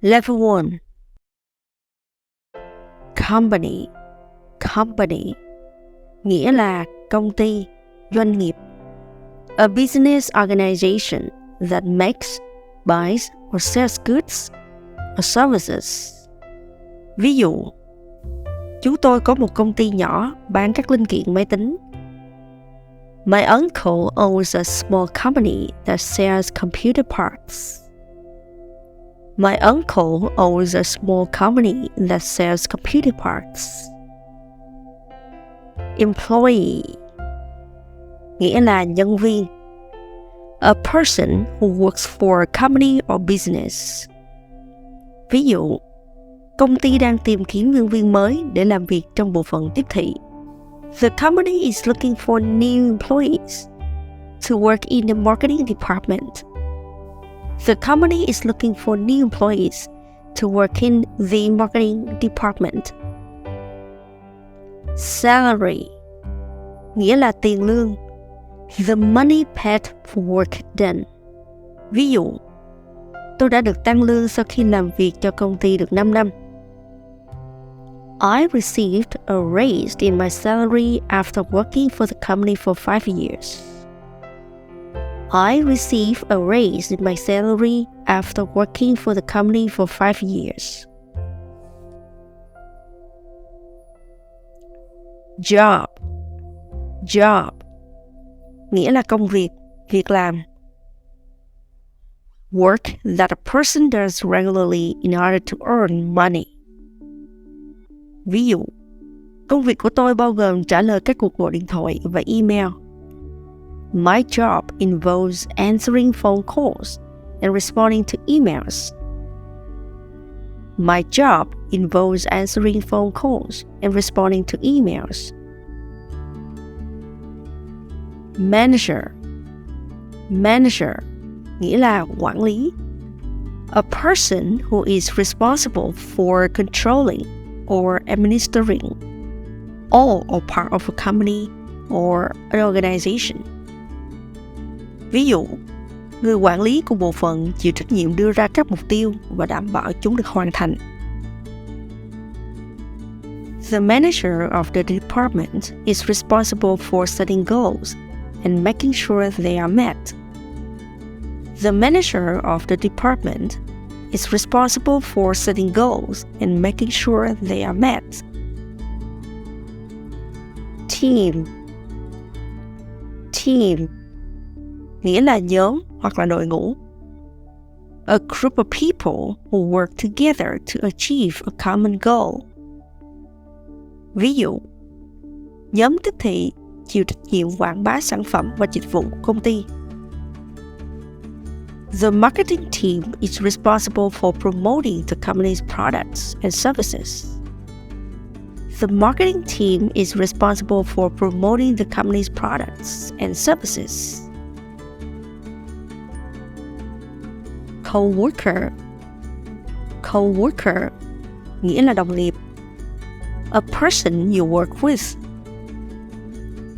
Level 1. Company, nghĩa là công ty, doanh nghiệp. A business organization that makes, buys or sells goods or services. Ví dụ, chúng tôi có một công ty nhỏ bán các linh kiện máy tính. My uncle owns a small company that sells computer parts. My uncle owns a small company that sells computer parts. Employee, nghĩa là nhân viên. A person who works for a company or business. Ví dụ, công ty đang tìm kiếm nhân viên mới để làm việc trong bộ phận tiếp thị. The company is looking for new employees to work in the marketing department. The company is looking for new employees to work in the marketing department. Salary, nghĩa là tiền lương. The money paid for work done. Ví dụ, tôi đã được tăng lương sau khi làm việc cho công ty được 5 năm. I received a raise in my salary after working for the company for 5 years. I received a raise in my salary after working for the company for 5 years. Job, nghĩa là công việc, việc làm. Work that a person does regularly in order to earn money. Ví dụ, công việc của tôi bao gồm trả lời các cuộc gọi điện thoại và email. My job involves answering phone calls and responding to emails. My job involves answering phone calls and responding to emails. Manager, nghĩa là quản lý. A person who is responsible for controlling or administering all or part of a company or an organization. Ví dụ, người quản lý của bộ phận chịu trách nhiệm đưa ra các mục tiêu và đảm bảo chúng được hoàn thành. The manager of the department is responsible for setting goals and making sure they are met. The manager of the department is responsible for setting goals and making sure they are met. Team, nghĩa là nhóm hoặc là đội ngũ. A group of people who work together to achieve a common goal. Ví dụ, nhóm tiếp thị chịu trách nhiệm quảng bá sản phẩm và dịch vụ của công ty. The marketing team is responsible for promoting the company's products and services. The marketing team is responsible for promoting the company's products and services. Coworker, nghĩa là đồng nghiệp. A person you work with.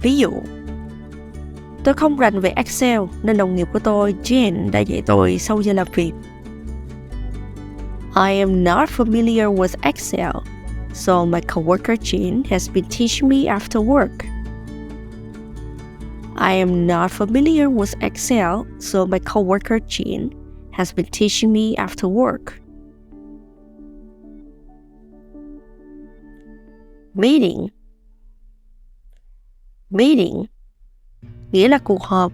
Ví dụ, tôi không rành về Excel nên đồng nghiệp của tôi, Jen, đã dạy tôi sau giờ làm việc. I am not familiar with Excel, so my coworker Jen has been teaching me after work. I am not familiar with Excel, so my coworker Jen has been teaching me after work. Meeting, nghĩa là cuộc họp.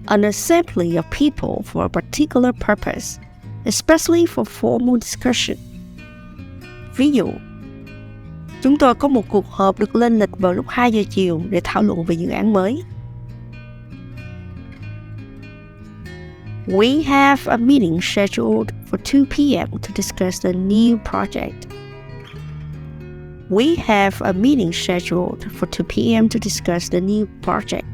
An assembly of people for a particular purpose, especially for formal discussion. Ví dụ, chúng tôi có một cuộc họp được lên lịch vào lúc 2 giờ chiều để thảo luận về dự án mới. We have a meeting scheduled for 2 p.m. to discuss the new project. We have a meeting scheduled for 2 p.m. to discuss the new project.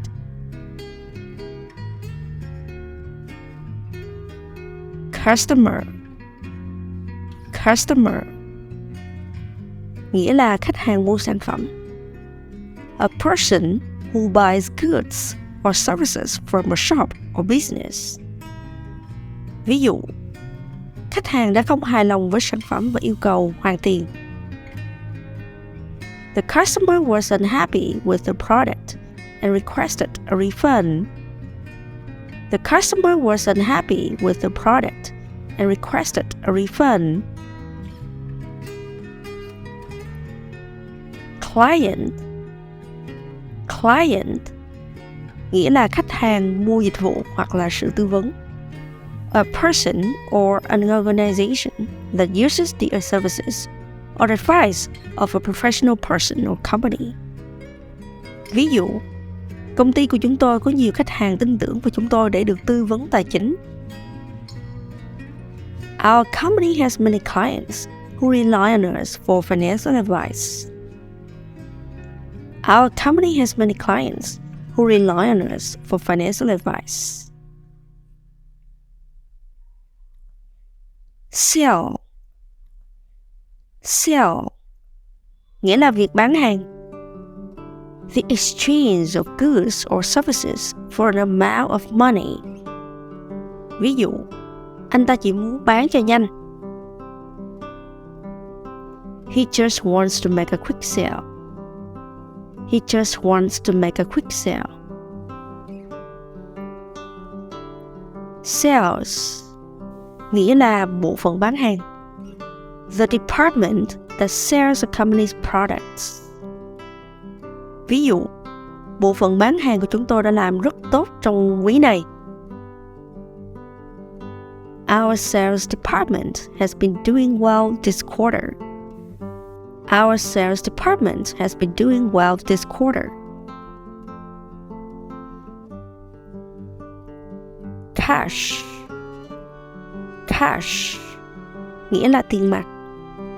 Customer, nghĩa là khách hàng mua sản phẩm. A person who buys goods or services from a shop or business. Ví dụ, khách hàng đã không hài lòng với sản phẩm và yêu cầu hoàn tiền. The customer was unhappy with the product and requested a refund. The customer was unhappy with the product and requested a refund. Client nghĩa là khách hàng mua dịch vụ hoặc là sự tư vấn. A person or an organization that uses the services or advice of a professional person or company. Ví dụ, công ty của chúng tôi có nhiều khách hàng tin tưởng vào chúng tôi để được tư vấn tài chính. Our company has many clients who rely on us for financial advice. Our company has many clients who rely on us for financial advice. Sell nghĩa là việc bán hàng. The exchange of goods or services for an amount of money. Ví dụ, anh ta chỉ muốn bán cho nhanh. He just wants to make a quick sale. He just wants to make a quick sale. Sales nghĩa là bộ phận bán hàng. The department that sells a company's products. Ví dụ, bộ phận bán hàng của chúng tôi đã làm rất tốt trong quý này. Our sales department has been doing well this quarter. Our sales department has been doing well this quarter. Cash nghĩa là tiền mặt.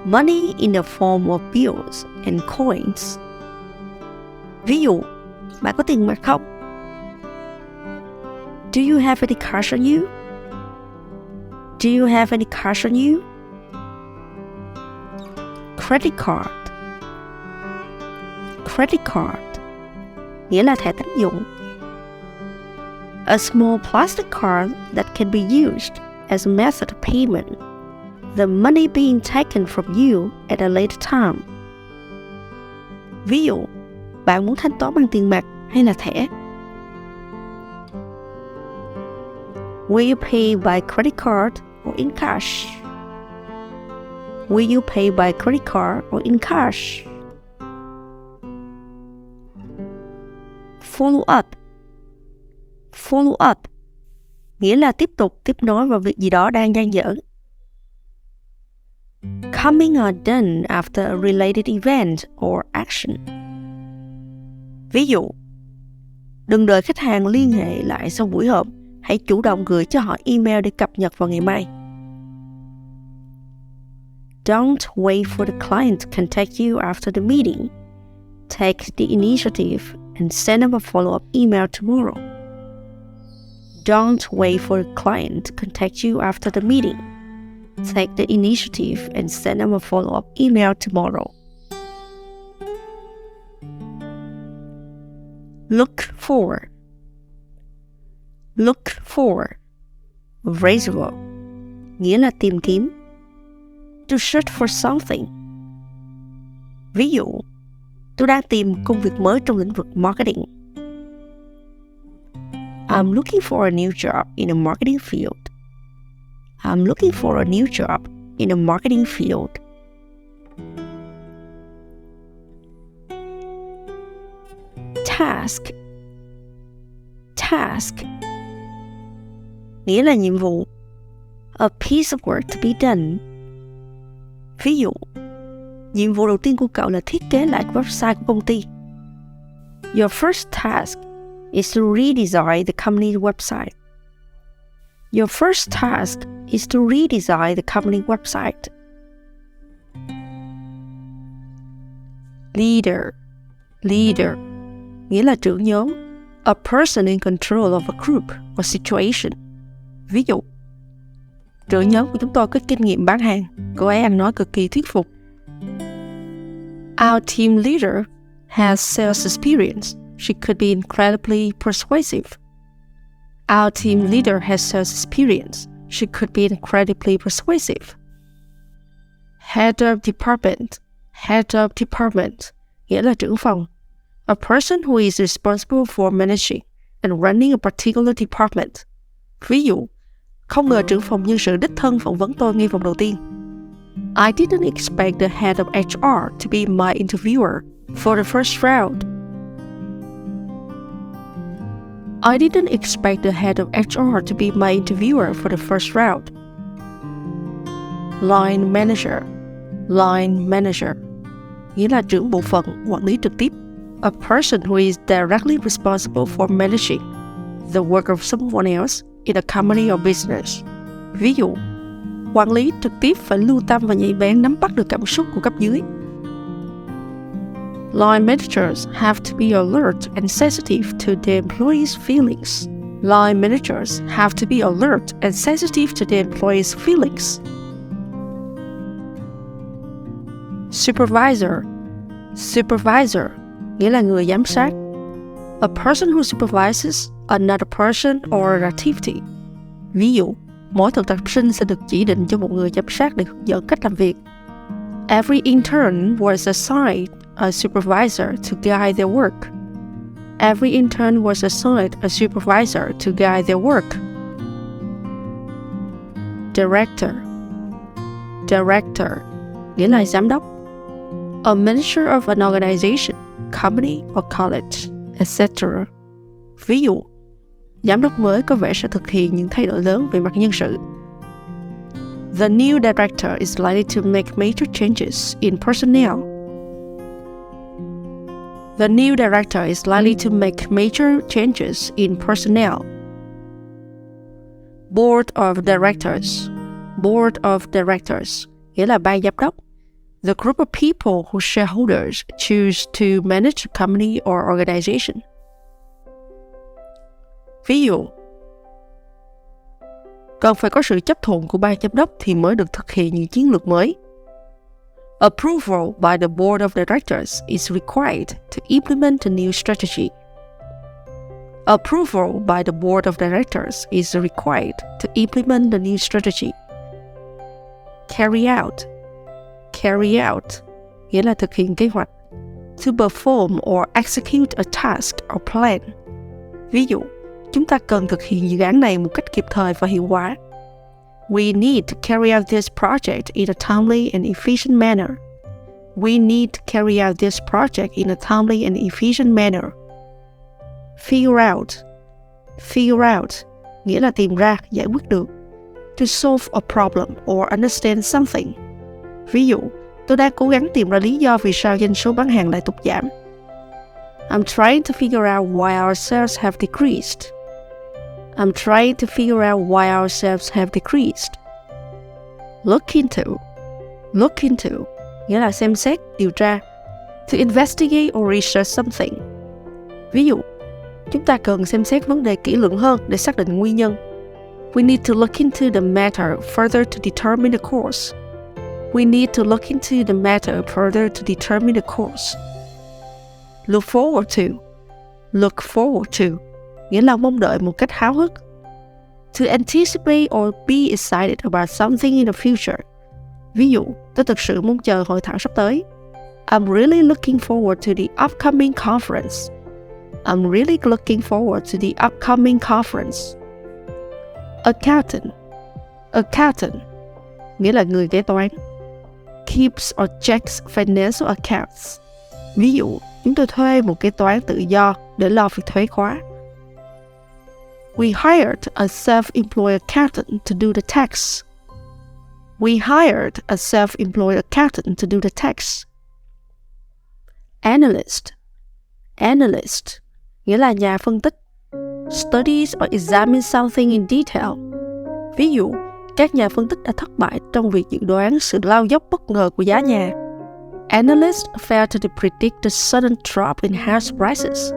Money in the form of bills and coins. Ví dụ, bạn có tiền mặt không? Do you have any cash on you? Do you have any cash on you? Credit card nghĩa là thẻ tín dụng. A small plastic card that can be used as a method of payment, the money being taken from you at a later time. Ví dụ, bạn muốn thanh toán bằng tiền mặt hay là thẻ? Will you pay by credit card or in cash? Will you pay by credit card or in cash? Follow up nghĩa là tiếp tục, tiếp nối vào việc gì đó đang dang dở. Coming or done after a related event or action. Ví dụ, đừng đợi khách hàng liên hệ lại sau buổi họp, hãy chủ động gửi cho họ email để cập nhật vào ngày mai. Don't wait for the client to contact you after the meeting. Take the initiative and send them a follow-up email tomorrow. Don't wait for the client to contact you after the meeting. Take the initiative and send them a follow-up email tomorrow. Look for Reservoir nghĩa là tìm kiếm. To search for something. Ví dụ, tôi đang tìm công việc mới trong lĩnh vực marketing. I'm looking for a new job in a marketing field. I'm looking for a new job in a marketing field. Task nghĩa là nhiệm vụ. A piece of work to be done. Ví dụ, nhiệm vụ đầu tiên của cậu là thiết kế lại website của công ty. Your first task is to redesign the company's website. Your first task is to redesign the company website. Leader nghĩa là trưởng nhóm. A person in control of a group or situation. Ví dụ, trưởng nhóm của chúng tôi có kinh nghiệm bán hàng. Cô ấy ăn nói cực kỳ thuyết phục. Our team leader has sales experience. She could be incredibly persuasive. Our team leader has sales experience. She could be incredibly persuasive. Head of department, nghĩa là trưởng phòng. A person who is responsible for managing and running a particular department. Ví dụ, không ngờ trưởng phòng nhân sự đích thân phỏng vấn tôi ngay vòng đầu tiên. I didn't expect the head of HR to be my interviewer for the first round. I didn't expect the head of HR to be my interviewer for the first round. Line manager, nghĩa là trưởng bộ phận, quản lý trực tiếp. A person who is directly responsible for managing the work of someone else in a company or business. Ví dụ, quản lý trực tiếp phải lưu tâm và nhạy bén nắm bắt được cảm xúc của cấp dưới. Line managers have to be alert and sensitive to their employees' feelings. Line managers have to be alert and sensitive to their employees' feelings. Supervisor, nghĩa là người giám sát. A person who supervises another person or an activity. Ví dụ, mỗi thực tập sinh sẽ được chỉ định cho một người giám sát để hướng dẫn cách làm việc. Every intern was assigned a supervisor to guide their work. Every intern was assigned a supervisor to guide their work. Director, nghĩa là giám đốc. A manager of an organization, company or college, etc. Ví dụ, giám đốc mới có vẻ sẽ thực hiện những thay đổi lớn về mặt nhân sự. The new director is likely to make major changes in personnel. The new director is likely to make major changes in personnel. Board of directors, nghĩa là ban giám đốc. The group of people whose shareholders choose to manage a company or organization. Ví dụ, cần phải có sự chấp thuận của ban giám đốc thì mới được thực hiện những chiến lược mới. Approval by the board of directors is required to implement a new strategy. Approval by the board of directors is required to implement a new strategy. Carry out, nghĩa là thực hiện kế hoạch. To perform or execute a task or plan. Ví dụ, chúng ta cần thực hiện dự án này một cách kịp thời và hiệu quả. We need to carry out this project in a timely and efficient manner. We need to carry out this project in a timely and efficient manner. Figure out, nghĩa là tìm ra, giải quyết được. To solve a problem or understand something. Ví dụ, tôi đang cố gắng tìm ra lý do vì sao doanh số bán hàng lại tụt giảm. I'm trying to figure out why our sales have decreased. I'm trying to figure out why our sales have decreased. Look into, nghĩa là xem xét, điều tra. To investigate or research something. Ví dụ, chúng ta cần xem xét vấn đề kỹ lưỡng hơn để xác định nguyên nhân. We need to look into the matter further to determine the cause. We need to look into the matter further to determine the cause. Look forward to, nghĩa là mong đợi một cách háo hức. To anticipate or be excited about something in the future. Ví dụ, tôi thực sự mong chờ hội thảo sắp tới. I'm really looking forward to the upcoming conference. I'm really looking forward to the upcoming conference. Accountant, nghĩa là người kế toán. Keeps or checks financial accounts. Ví dụ, chúng tôi thuê một kế toán tự do để lo việc thuế khóa. We hired a self-employed accountant to do the tax. We hired a self-employed accountant to do the tax. Analyst, nghĩa là nhà phân tích. Studies or examines something in detail. Ví dụ, các nhà phân tích đã thất bại trong việc dự đoán sự lao dốc bất ngờ của giá nhà. Analysts failed to predict the sudden drop in house prices.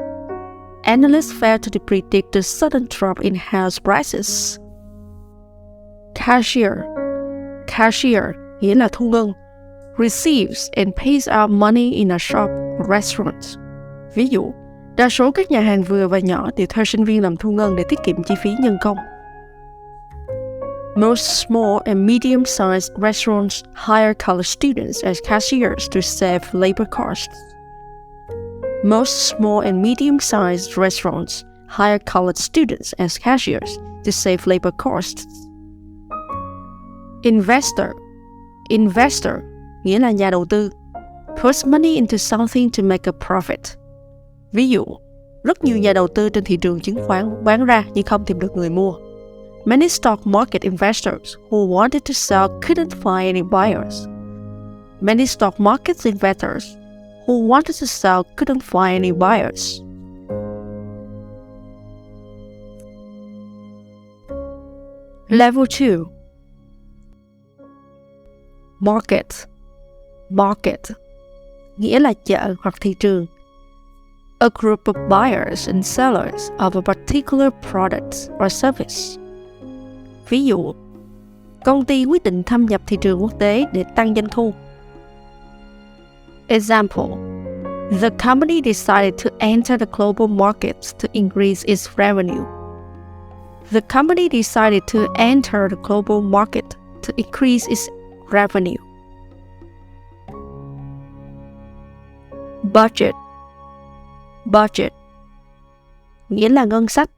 Analysts failed to predict the sudden drop in house prices. Cashier, nghĩa là thu ngân. Receives and pays out money in a shop or restaurant. Ví dụ, đa số các nhà hàng vừa và nhỏ đều thuê sinh viên làm thu ngân để tiết kiệm chi phí nhân công. Most small and medium-sized restaurants hire college students as cashiers to save labor costs. Most small and medium-sized restaurants hire college students as cashiers to save labor costs. Investor nghĩa là nhà đầu tư. Puts money into something to make a profit. Ví dụ, rất nhiều nhà đầu tư trên thị trường chứng khoán bán ra nhưng không tìm được người mua. Many stock market investors who wanted to sell couldn't find any buyers. Many stock market investors who wanted to sell couldn't find any buyers. Level 2. Market nghĩa là chợ hoặc thị trường. A group of buyers and sellers of a particular product or service. Ví dụ, công ty quyết định thâm nhập thị trường quốc tế để tăng doanh thu. Example: The company decided to enter the global markets to increase its revenue. The company decided to enter the global market to increase its revenue. Budget nghĩa là ngân sách.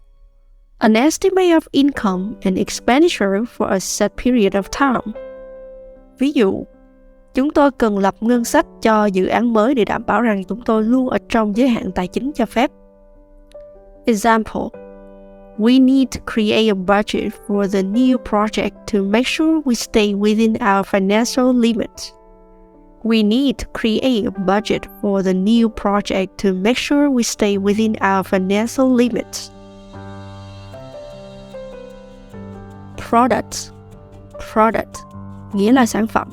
An estimate of income and expenditure for a set period of time. Ví dụ, chúng tôi cần lập ngân sách cho dự án mới để đảm bảo rằng chúng tôi luôn ở trong giới hạn tài chính cho phép. Example: We need to create a budget for the new project to make sure we stay within our financial limits. We need to create a budget for the new project to make sure we stay within our financial limits. Product nghĩa là sản phẩm.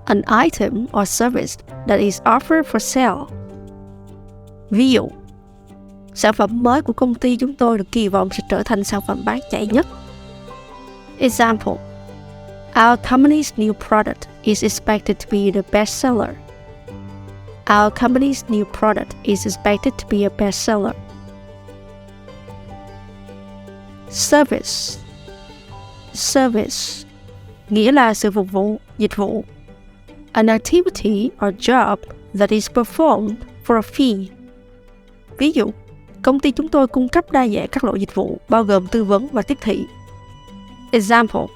An item or service that is offered for sale. Ví dụ, sản phẩm mới của công ty chúng tôi được kỳ vọng sẽ trở thành sản phẩm bán chạy nhất. Example: Our company's new product is expected to be the best seller. Our company's new product is expected to be a best seller. Service nghĩa là sự phục vụ, dịch vụ. An activity or job that is performed for a fee. Ví dụ, công ty chúng tôi cung cấp đa dạng các loại dịch vụ bao gồm tư vấn và tiếp thị. Example: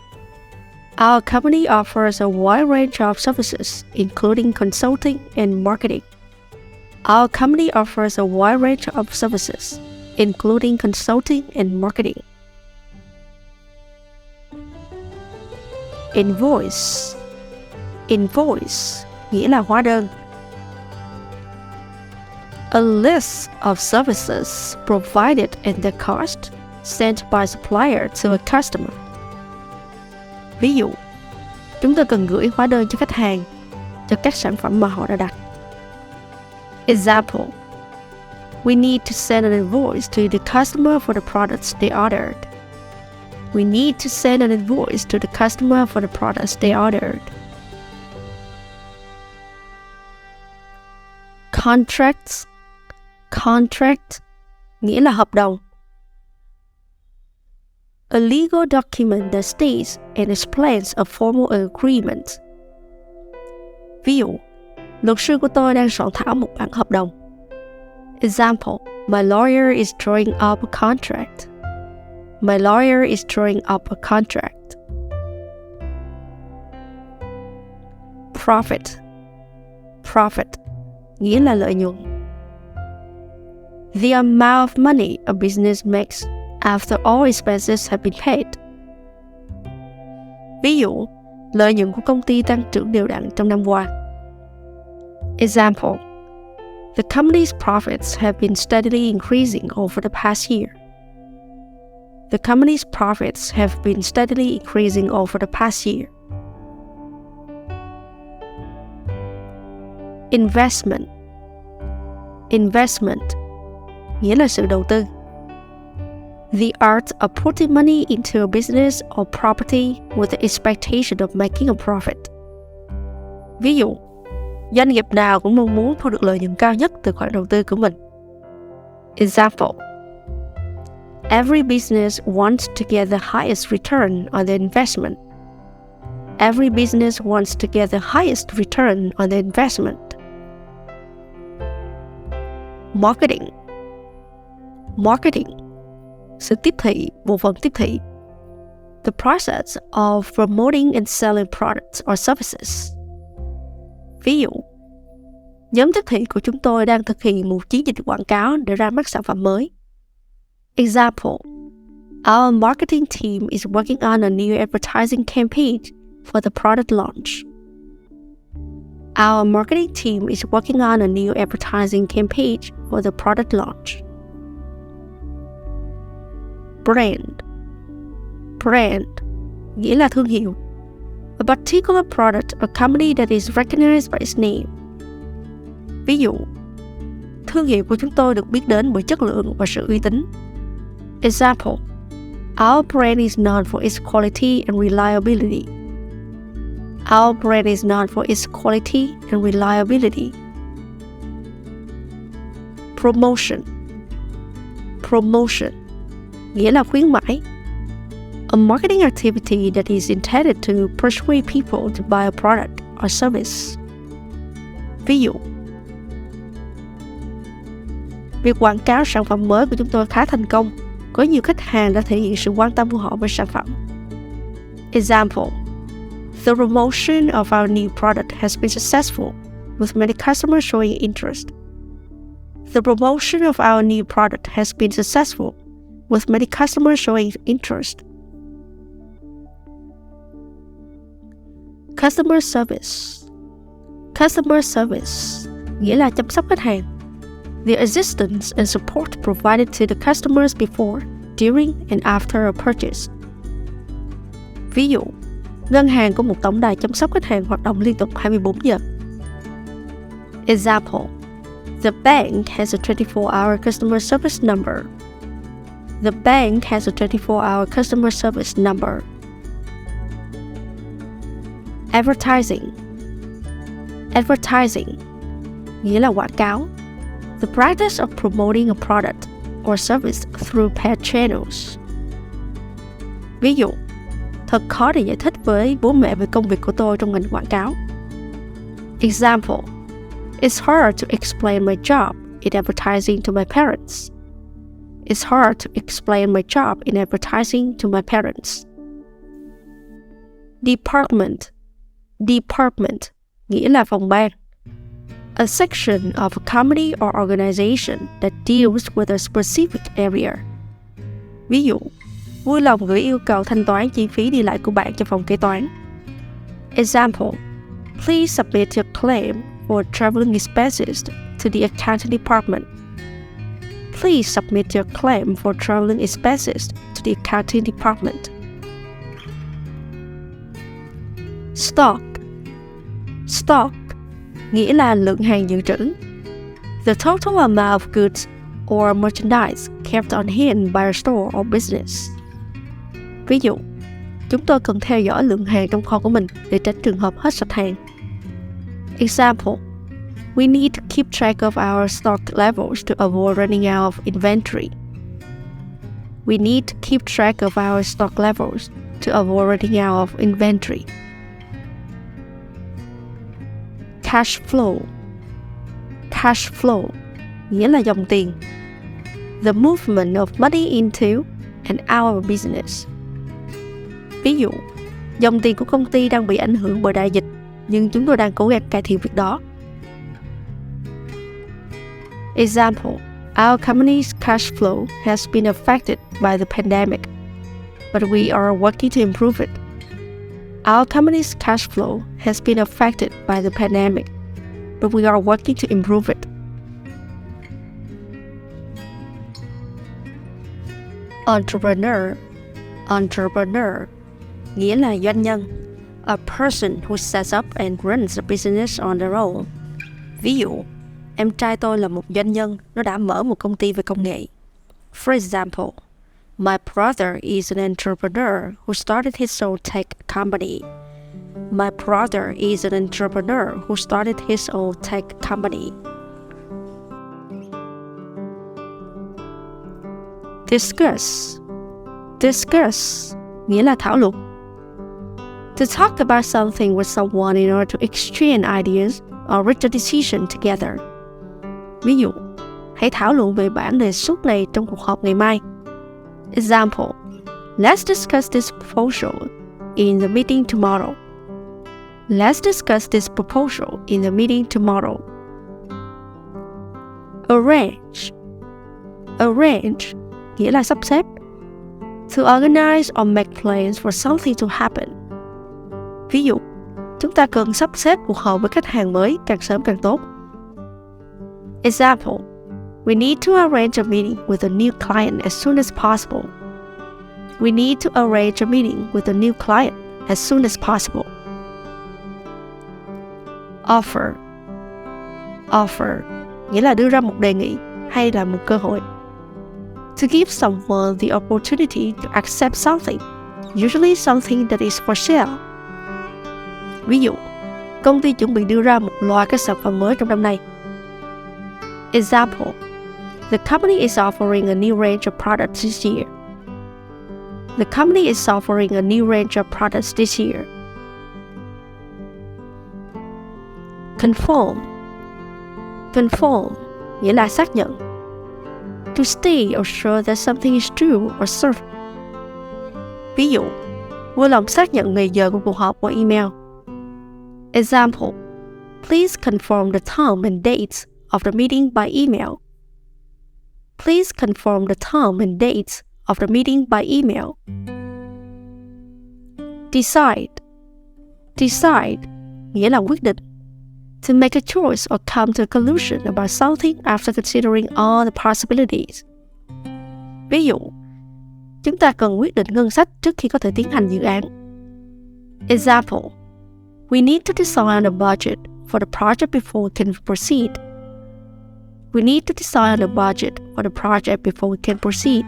Our company offers a wide range of services, including consulting and marketing. Our company offers a wide range of services, including consulting and marketing. Invoice nghĩa là hóa đơn. A list of services provided and the cost sent by supplier to a customer. Ví dụ, chúng tôi cần gửi hóa đơn cho khách hàng cho các sản phẩm mà họ đã đặt. Example: We need to send an invoice to the customer for the products they ordered. We need to send an invoice to the customer for the products they ordered. Contract nghĩa là hợp đồng. A legal document that states and explains a formal agreement. Ví dụ, luật sư của tôi đang soạn thảo một bản hợp đồng. Example: My lawyer is drawing up a contract. My lawyer is drawing up a contract. Profit nghĩa là lợi nhuận. The amount of money a business makes after all expenses have been paid. Ví dụ, lợi nhuận của công ty tăng trưởng đều đặn trong năm qua. Example: The company's profits have been steadily increasing over the past year. The company's profits have been steadily increasing over the past year. Investment nghĩa là sự đầu tư. The art of putting money into a business or property with the expectation of making a profit. Ví dụ, doanh nghiệp nào cũng mong muốn thu được lợi nhuận cao nhất từ khoản đầu tư của mình. Example: Every business wants to get the highest return on their investment. Every business wants to get the highest return on their investment. Marketing. Marketing. Sự tiếp thị, bộ phận tiếp thị. The process of promoting and selling products or services. Ví dụ, nhóm tiếp thị của chúng tôi đang thực hiện một chiến dịch quảng cáo để ra mắt sản phẩm mới. Example, our marketing team is working on a new advertising campaign for the product launch. Our marketing team is working on a new advertising campaign for the product launch. Brand. Brand, nghĩa là thương hiệu. A particular product or company that is recognized by its name. Ví dụ, thương hiệu của chúng tôi được biết đến bởi chất lượng và sự uy tín. Example, our brand is known for its quality and reliability. Our brand is known for its quality and reliability. Promotion. Promotion, nghĩa là khuyến mãi. A marketing activity that is intended to persuade people to buy a product or service. Ví dụ, việc quảng cáo sản phẩm mới của chúng tôi khá thành công. Có nhiều khách hàng đã thể hiện sự quan tâm của họ với sản phẩm. Example, the promotion of our new product has been successful, with many customers showing interest. The promotion of our new product has been successful, with many customers showing interest. Customer service. Customer service, nghĩa là chăm sóc khách hàng. The assistance and support provided to the customers before, during, and after a purchase. Ví dụ, ngân hàng có một tổng đài chăm sóc khách hàng hoạt động liên tục 24 giờ. Example, the bank has a 24-hour customer service number. The bank has a 24-hour customer service number. Advertising. Advertising, nghĩa là quảng cáo. The practice of promoting a product or service through paid channels. Ví dụ, thật khó để giải thích với bố mẹ về công việc của tôi trong ngành quảng cáo. Example, it's hard to explain my job in advertising to my parents. It's hard to explain my job in advertising to my parents. Department. Department, nghĩa là phòng ban. A section of a company or organization that deals with a specific area. Ví dụ, vui lòng gửi yêu cầu thanh toán chi phí đi lại của bạn cho phòng kế toán. Example, please submit your claim for traveling expenses to the accounting department. Please submit your claim for traveling expenses to the accounting department. Stock. Stock, nghĩa là lượng hàng dự trữ. The total amount of goods or merchandise kept on hand by a store or business. Ví dụ, chúng tôi cần theo dõi lượng hàng trong kho của mình để tránh trường hợp hết sạch hàng. Example, we need to keep track of our stock levels to avoid running out of inventory. We need to keep track of our stock levels to avoid running out of inventory. Cash flow. Cash flow, nghĩa là dòng tiền. The movement of money into and out of business. Ví dụ, dòng tiền của công ty đang bị ảnh hưởng bởi đại dịch, nhưng chúng tôi đang cố gắng cải thiện việc đó. Example, our company's cash flow has been affected by the pandemic, but we are working to improve it. Our company's cash flow has been affected by the pandemic, but we are working to improve it. Entrepreneur. Entrepreneur, nghĩa là doanh nhân. A person who sets up and runs a business on their own. Ví dụ, em trai tôi là một doanh nhân, nó đã mở một công ty về công nghệ. For example, my brother is an entrepreneur who started his own tech company. My brother is an entrepreneur who started his own tech company. Discuss. Discuss nghĩa là thảo luận. To talk about something with someone in order to exchange ideas or reach a decision together. Ví dụ, hãy thảo luận về bản đề xuất này trong cuộc họp ngày mai. Example, let's discuss this proposal in the meeting tomorrow. Let's discuss this proposal in the meeting tomorrow. Arrange. Arrange nghĩa là sắp xếp. To organize or make plans for something to happen. Ví dụ, chúng ta cần sắp xếp cuộc họp với khách hàng mới càng sớm càng tốt. Example, we need to arrange a meeting with a new client as soon as possible. We need to arrange a meeting with a new client as soon as possible. Offer. Offer nghĩa là đưa ra một đề nghị hay là một cơ hội. To give someone the opportunity to accept something, usually something that is for sale. Ví dụ, công ty chuẩn bị đưa ra một loạt các sản phẩm mới trong năm nay. Example, the company is offering a new range of products this year. The company is offering a new range of products this year. Confirm. Confirm nghĩa là xác nhận. To state or show that something is true or certain. Ví dụ, vui lòng xác nhận ngày giờ của cuộc họp qua email. Example, please confirm the time and dates of the meeting by email. Please confirm the time and dates of the meeting by email. Decide. Decide nghĩa là quyết định. To make a choice or come to a conclusion about something after considering all the possibilities. Ví dụ, chúng ta cần quyết định ngân sách trước khi có thể tiến hành dự án. Example, we need to decide on a budget for the project before we can proceed. We need to decide on a budget for the project before we can proceed.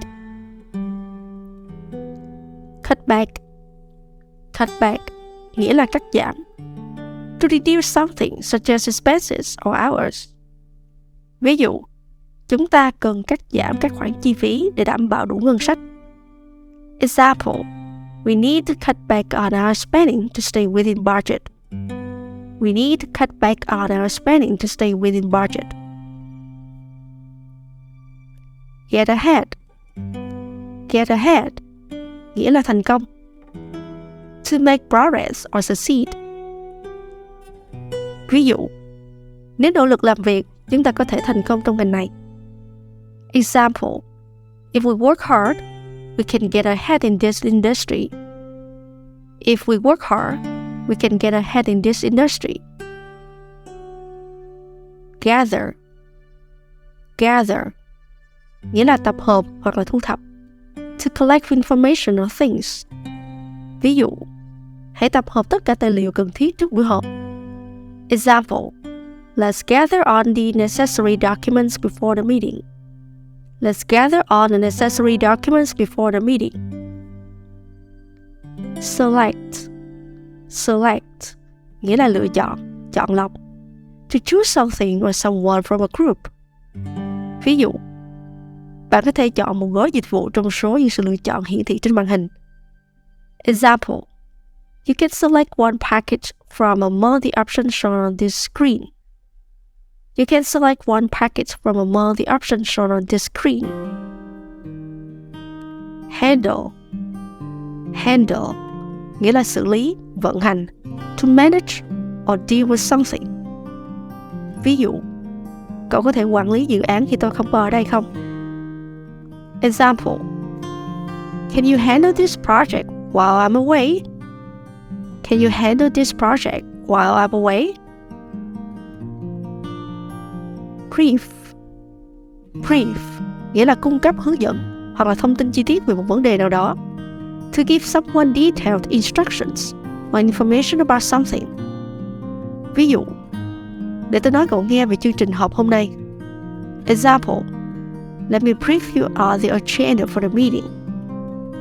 Cut back. Cut back nghĩa là cắt giảm. To reduce something such as expenses or hours. Ví dụ, chúng ta cần cắt giảm các khoản chi phí để đảm bảo đủ ngân sách. Example, we need to cut back on our spending to stay within budget. We need to cut back on our spending to stay within budget. Get ahead. Get ahead nghĩa là thành công. To make progress or succeed. Ví dụ, nếu nỗ lực làm việc, chúng ta có thể thành công trong ngành này. Example, if we work hard, we can get ahead in this industry. If we work hard, we can get ahead in this industry. Gather. Gather nghĩa là tập hợp hoặc là thu thập. To collect information or things. Ví dụ, hãy tập hợp tất cả tài liệu cần thiết trước buổi họp. Example, let's gather on the necessary documents before the meeting. Let's gather on the necessary documents before the meeting. Select. Select nghĩa là lựa chọn, chọn lọc. To choose something or someone from a group. Ví dụ, bạn có thể chọn một gói dịch vụ trong số những sự lựa chọn hiển thị trên màn hình. Example, you can select one package from among the options shown on this screen. You can select one package from among the options shown on this screen. Handle. Handle nghĩa là xử lý, vận hành. To manage or deal with something. Ví dụ, cậu có thể quản lý dự án khi tôi không có ở đây không? Example, can you handle this project while I'm away? Can you handle this project while I'm away? Brief. Brief nghĩa là cung cấp hướng dẫn hoặc là thông tin chi tiết về một vấn đề nào đó. To give someone detailed instructions or information about something. Ví dụ, để tôi nói cậu nghe về chương trình họp hôm nay. Example, let me brief you on the agenda for the meeting.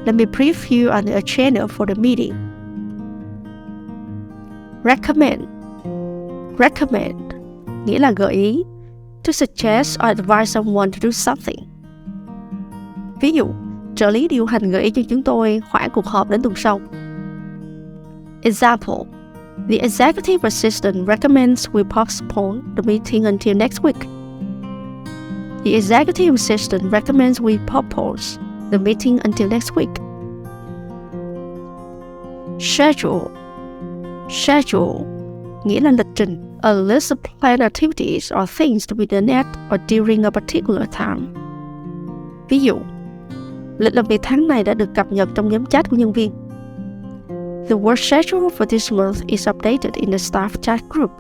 Let me brief you on the agenda for the meeting. Recommend. Recommend nghĩa là gợi ý. To suggest or advise someone to do something. Ví dụ, trợ lý điều hành gợi ý cho chúng tôi hoãn cuộc họp đến tuần sau. Example: The executive assistant recommends we postpone the meeting until next week. The executive assistant recommends we postpone the meeting until next week. Schedule. Schedule nghĩa là lịch trình. A list of planned activities or things to be done at or during a particular time. Ví dụ, lịch làm việc tháng này đã được cập nhật trong nhóm chat của nhân viên. The work schedule for this month is updated in the staff chat group.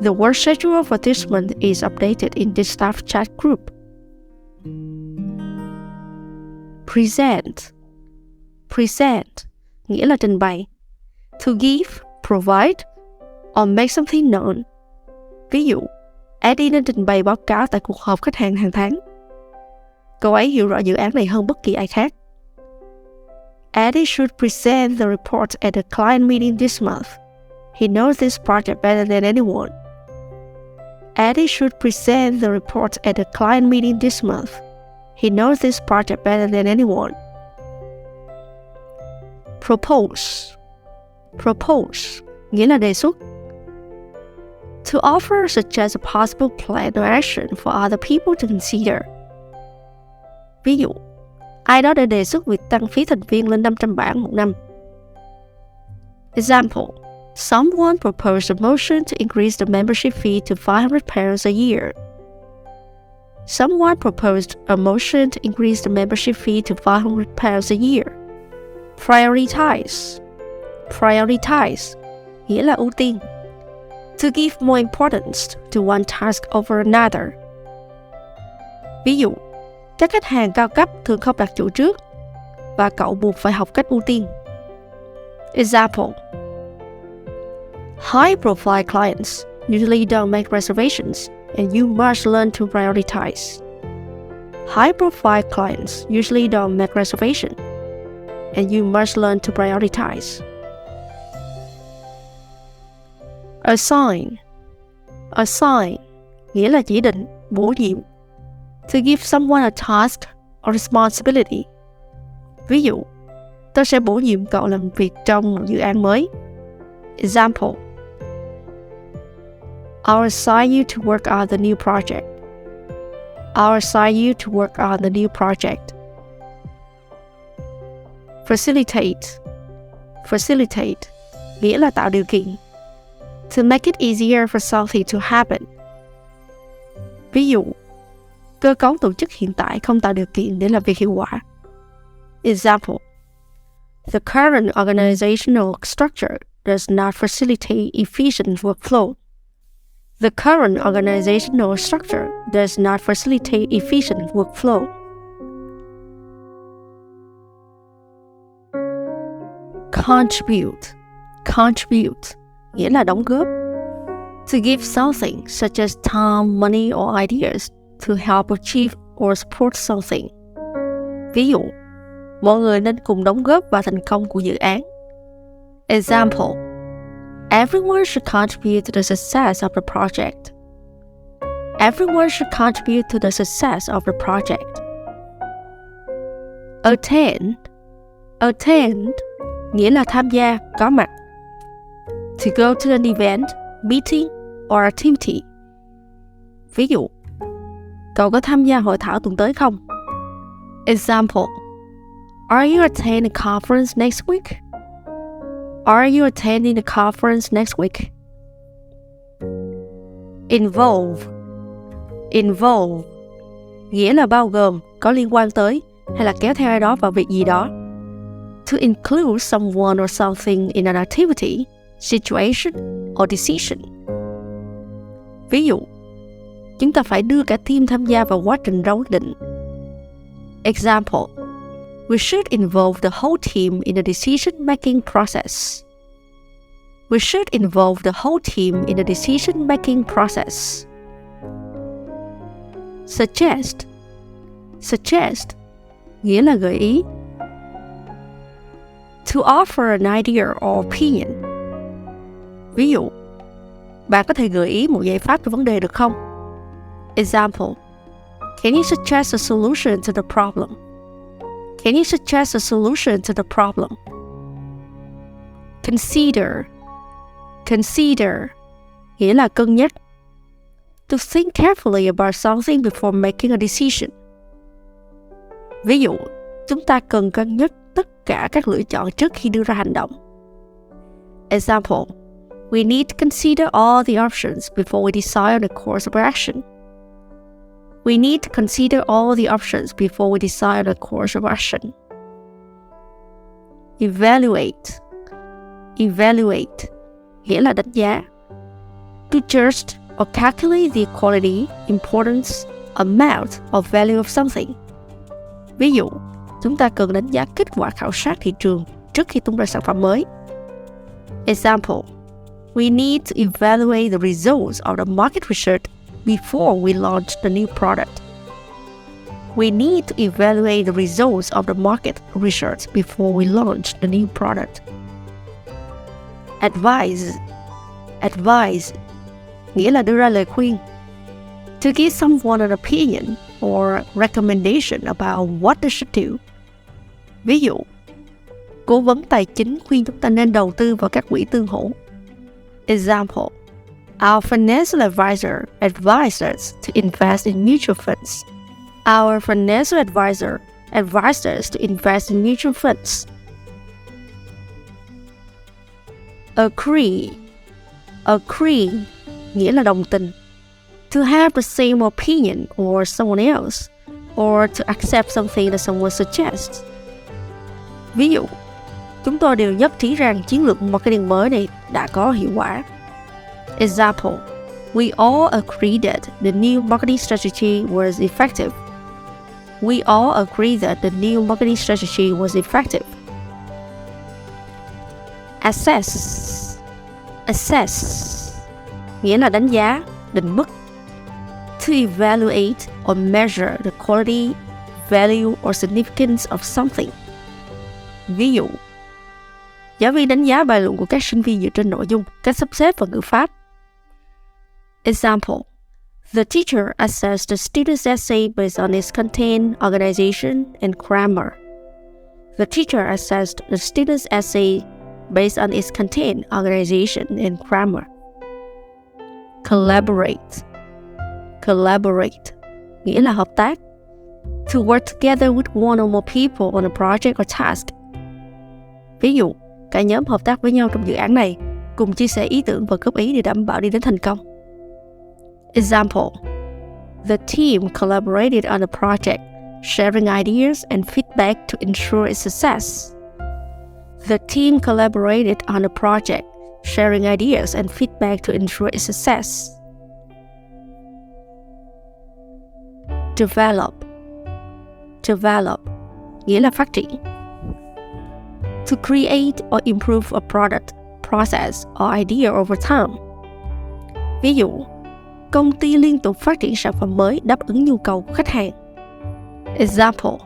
The work schedule for this month is updated in the staff chat group. Present. Present nghĩa là trình bày. To give, provide, or make something known. Ví dụ, Eddie nên trình bày báo cáo tại cuộc họp khách hàng hàng tháng. Cậu ấy hiểu rõ dự án này hơn bất kỳ ai khác. Eddie should present the report at the client meeting this month. He knows this project better than anyone. Eddie should present the report at the client meeting this month. He knows this project better than anyone. Propose. Propose nghĩa là đề xuất. To offer suggest a possible plan or action for other people to consider. Ví dụ, ai đó đã đề xuất việc tăng phí thành viên lên 500 bảng một năm. Example: Someone proposed a motion to increase the membership fee to £500 a year. Someone proposed a motion to increase the membership fee to £500 a year. Prioritize. Prioritize nghĩa là ưu tiên. To give more importance to one task over another. Ví dụ, các khách hàng cao cấp thường không đặt chỗ trước và cậu buộc phải học cách ưu tiên. Example: High-profile clients usually don't make reservations, and you must learn to prioritize. High-profile clients usually don't make reservations, and you must learn to prioritize. Assign. Assign nghĩa là chỉ định, bổ nhiệm. To give someone a task or responsibility. Ví dụ, tôi sẽ bổ nhiệm cậu làm việc trong một dự án mới. Example: I'll assign you to work on the new project. I'll assign you to work on the new project. Facilitate. Facilitate nghĩa là tạo điều kiện. To make it easier for something to happen. Ví dụ, cơ cấu tổ chức hiện tại không tạo điều kiện để làm việc hiệu quả. Example: The current organizational structure does not facilitate efficient workflow. The current organizational structure does not facilitate efficient workflow. Contribute. Contribute nghĩa là đóng góp. To give something such as time, money, or ideas to help achieve or support something. Ví dụ, mọi người nên cùng đóng góp vào thành công của dự án. Example: Everyone should contribute to the success of the project. Everyone should contribute to the success of the project. Attend. Attend nghĩa là tham gia, có mặt. To go to an event, meeting, or activity. Ví dụ, cậu có tham gia hội thảo tuần tới không? Example: Are you attending a conference next week? Are you attending a conference next week? Involve. Involve nghĩa là bao gồm, có liên quan tới, hay là kéo theo ai đó vào việc gì đó. To include someone or something in an activity, situation, or decision. Ví dụ, chúng ta phải đưa cả team tham gia vào quá trình ra quyết định. Example: We should involve the whole team in the decision-making process. We should involve the whole team in the decision-making process. Suggest. Suggest nghĩa là gợi ý. To offer an idea or opinion. Ví dụ, bạn có thể gợi ý một giải pháp cho vấn đề được không? Example: Can you suggest a solution to the problem? Can you suggest a solution to the problem? Consider. Consider nghĩa là cân nhắc. To think carefully about something before making a decision. Ví dụ, chúng ta cần cân nhắc tất cả các lựa chọn trước khi đưa ra hành động. Example, we need to consider all the options before we decide on the course of action. We need to consider all the options before we decide on the course of action. Evaluate. Evaluate nghĩa là đánh giá. To judge or calculate the quality, importance, amount or value of something. Ví dụ, chúng ta cần đánh giá kết quả khảo sát thị trường trước khi tung ra sản phẩm mới. Example, we need to evaluate the results of the market research before we launch the new product. We need to evaluate the results of the market research before we launch the new product. Advise. Advise nghĩa là đưa ra lời khuyên. To give someone an opinion or recommendation about what they should do. Ví dụ, cố vấn tài chính khuyên chúng ta nên đầu tư vào các quỹ tương hỗ. Example, our financial advisor advised us to invest in mutual funds. Our financial advisor advised us to invest in mutual funds. Agree. Agree nghĩa là đồng tình. To have the same opinion or someone else, or to accept something that someone suggests. Ví dụ, chúng tôi đều nhất trí rằng chiến lược marketing mới này đã có hiệu quả. Example, we all agree that the new marketing strategy was effective. We all agree that the new marketing strategy was effective. Assess. Assess nghĩa là đánh giá, định mức. To evaluate or measure the quality, value or significance of something. Ví dụ, giáo viên đánh giá bài luận của các sinh viên dựa trên nội dung, cách sắp xếp và ngữ pháp. Example, the teacher assessed the student's essay based on its content, organization, and grammar. The teacher assessed the student's essay based on its content, organization, and grammar. Collaborate. Collaborate nghĩa là hợp tác. To work together with one or more people on a project or task. Ví dụ, cả nhóm hợp tác với nhau trong dự án này, cùng chia sẻ ý tưởng và góp ý để đảm bảo đi đến thành công. Example, the team collaborated on the project, sharing ideas and feedback to ensure its success. The team collaborated on the project, sharing ideas and feedback to ensure its success. Develop. Develop nghĩa là phát triển. To create or improve a product, process or idea over time. Ví dụ, công ty liên tục phát triển sản phẩm mới đáp ứng nhu cầu của khách hàng. Example,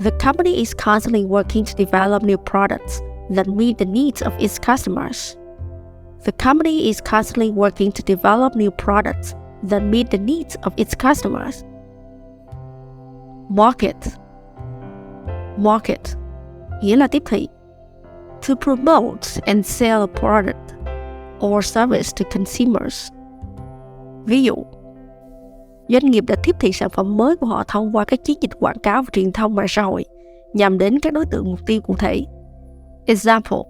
the company is constantly working to develop new products that meet the needs of its customers. The company is constantly working to develop new products that meet the needs of its customers. Market. Market nghĩa là tiếp thị. To promote and sell a product or service to consumers. Ví dụ, doanh nghiệp đã tiếp thị sản phẩm mới của họ thông qua các chiến dịch quảng cáo và truyền thông mạng xã hội nhằm đến các đối tượng mục tiêu cụ thể. Example,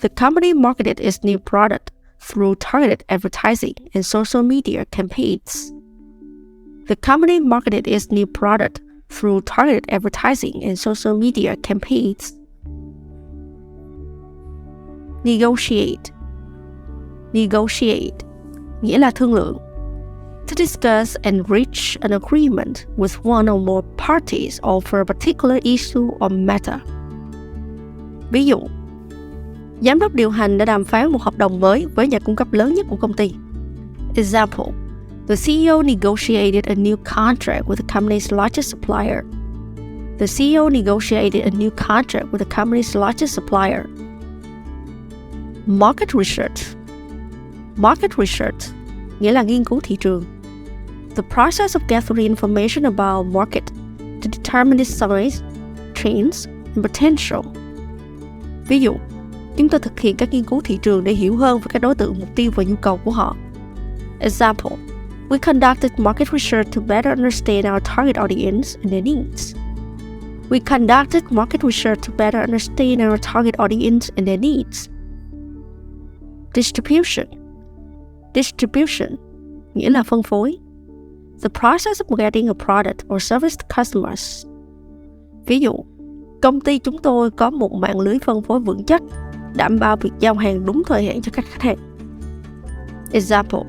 the company marketed its new product through targeted advertising and social media campaigns. The company marketed its new product through targeted advertising and social media campaigns. Negotiate. Negotiate nghĩa là thương lượng. To discuss and reach an agreement with one or more parties over a particular issue or matter. Ví dụ, giám đốc điều hành đã đàm phán một hợp đồng mới với nhà cung cấp lớn nhất của công ty. Example, the CEO negotiated a new contract with the company's largest supplier. The CEO negotiated a new contract with the company's largest supplier. Market research. Market research nghĩa là nghiên cứu thị trường. The process of gathering information about market to determine its size, trends, and potential. Ví dụ, chúng tôi thực hiện các nghiên cứu thị trường để hiểu hơn về các đối tượng mục tiêu và nhu cầu của họ. Example, we conducted market research to better understand our target audience and their needs. We conducted market research to better understand our target audience and their needs. Distribution, nghĩa là phân phối. The process of getting a product or service to customers. Ví dụ, công ty chúng tôi có một mạng lưới phân phối vững chắc, đảm bảo việc giao hàng đúng thời hạn cho các khách hàng. Example,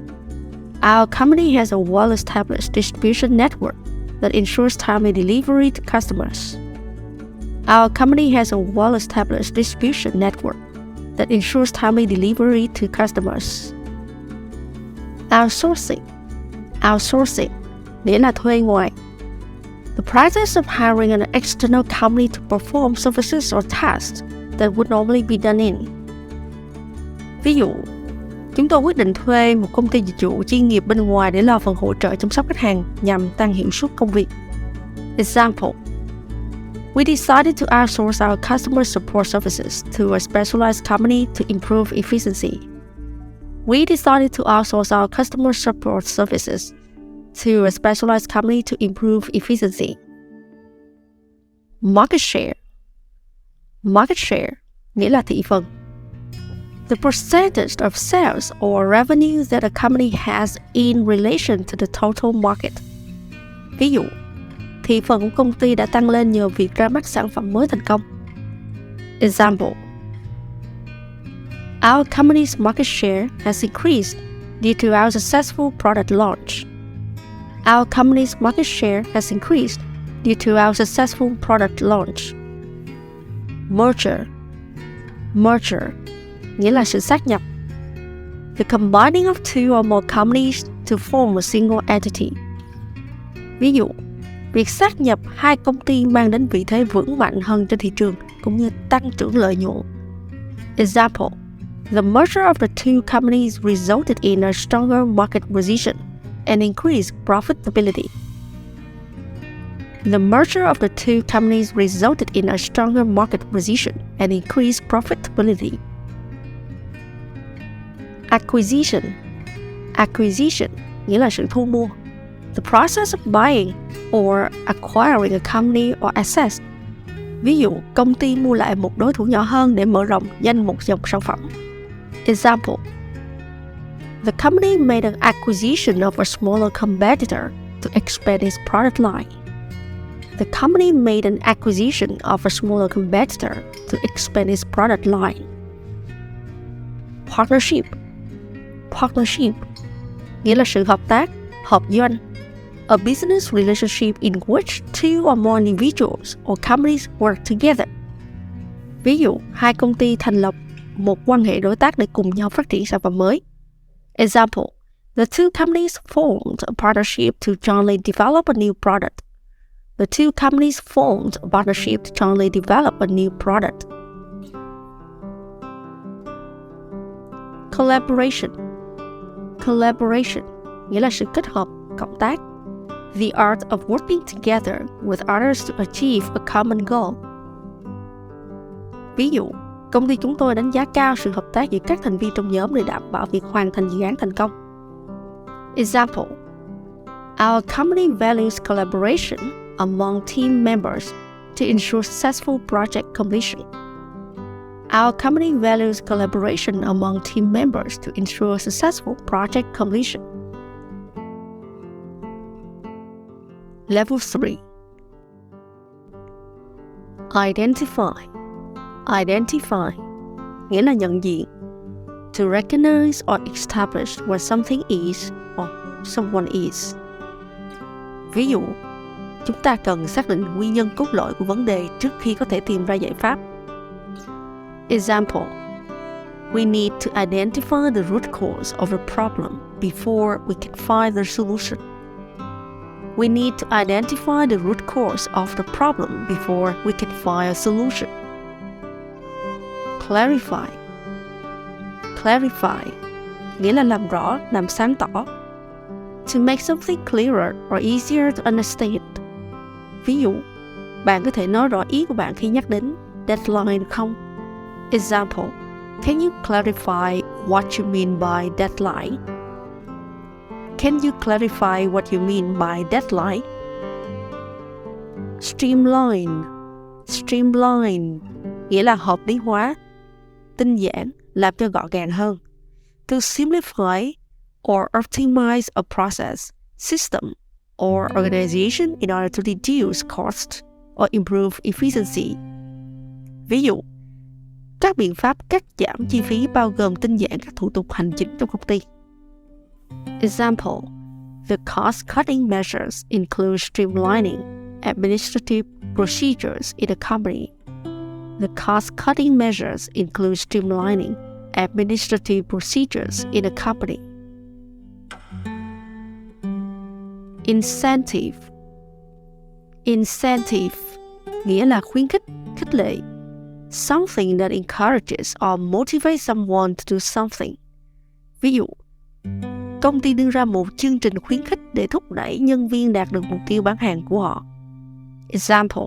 our company has a well-established distribution network that ensures timely delivery to customers. Our company has a well-established distribution network that ensures timely delivery to customers. Outsourcing, nghĩa là thuê ngoài. The process of hiring an external company to perform services or tasks that would normally be done in. Ví dụ, chúng tôi quyết định thuê một công ty dịch vụ chuyên nghiệp bên ngoài để lo phần hỗ trợ chăm sóc khách hàng nhằm tăng hiệu suất công việc. Example, we decided to outsource our customer support services to a specialized company to improve efficiency. We decided to outsource our customer support services to a specialized company to improve efficiency. Market share, nghĩa là thị phần. The percentage of sales or revenue that a company has in relation to the total market. Ví dụ, thị phần của công ty đã tăng lên nhờ việc ra mắt sản phẩm mới thành công. Example, our company's market share has increased due to our successful product launch. Our company's market share has increased due to our successful product launch. Merger, nghĩa là sự sát nhập. The combining of two or more companies to form a single entity. Ví dụ, việc sát nhập hai công ty mang đến vị thế vững mạnh hơn trên thị trường cũng như tăng trưởng lợi nhuận. Example, the merger of the two companies resulted in a stronger market position and increased profitability. The merger of the two companies resulted in a stronger market position and increased profitability. Acquisition, nghĩa là sự thu mua. The process of buying or acquiring a company or assets. Ví dụ, công ty mua lại một đối thủ nhỏ hơn để mở rộng danh mục dòng sản phẩm. Example, the company made an acquisition of a smaller competitor to expand its product line. The company made an acquisition of a smaller competitor to expand its product line. Partnership, nghĩa là sự hợp tác, hợp doanh. A business relationship in which two or more individuals or companies work together. Ví dụ, hai công ty thành lập một quan hệ đối tác để cùng nhau phát triển sản phẩm mới. Example, the two companies formed a partnership to jointly develop a new product. The two companies formed a partnership to jointly develop a new product. Collaboration, nghĩa là sự kết hợp, cộng tác. The art of working together with others to achieve a common goal. Ví dụ, công ty chúng tôi đánh giá cao sự hợp tác giữa các thành viên trong nhóm để đảm bảo việc hoàn thành dự án thành công. Example, our company values collaboration among team members to ensure successful project completion. Our company values collaboration among team members to ensure successful project completion. Level 3. Identify, nghĩa là nhận diện. To recognize or establish what something is or someone is. Ví dụ, chúng ta cần xác định nguyên nhân cốt lõi của vấn đề trước khi có thể tìm ra giải pháp. Example, we need to identify the root cause of a problem before we can find the solution. We need to identify the root cause of the problem before we can find a solution. Clarify, nghĩa là làm rõ, làm sáng tỏ. To make something clearer or easier to understand. Ví dụ, bạn có thể nói rõ ý của bạn khi nhắc đến deadline được không? Example, can you clarify what you mean by deadline? Can you clarify what you mean by deadline? Streamline, nghĩa là hợp lý hóa, tinh giản, làm cho gọn gàng hơn. To simplify or optimize a process, system, or organization in order to reduce cost or improve efficiency. Ví dụ, các biện pháp cắt giảm chi phí bao gồm tinh giản các thủ tục hành chính trong công ty. Example, the cost-cutting measures include streamlining administrative procedures in a company. The cost-cutting measures include streamlining administrative procedures in a company. Incentive, nghĩa là khuyến khích, khích lệ. Something that encourages or motivates someone to do something. Ví dụ, công ty đưa ra một chương trình khuyến khích để thúc đẩy nhân viên đạt được mục tiêu bán hàng của họ. Example,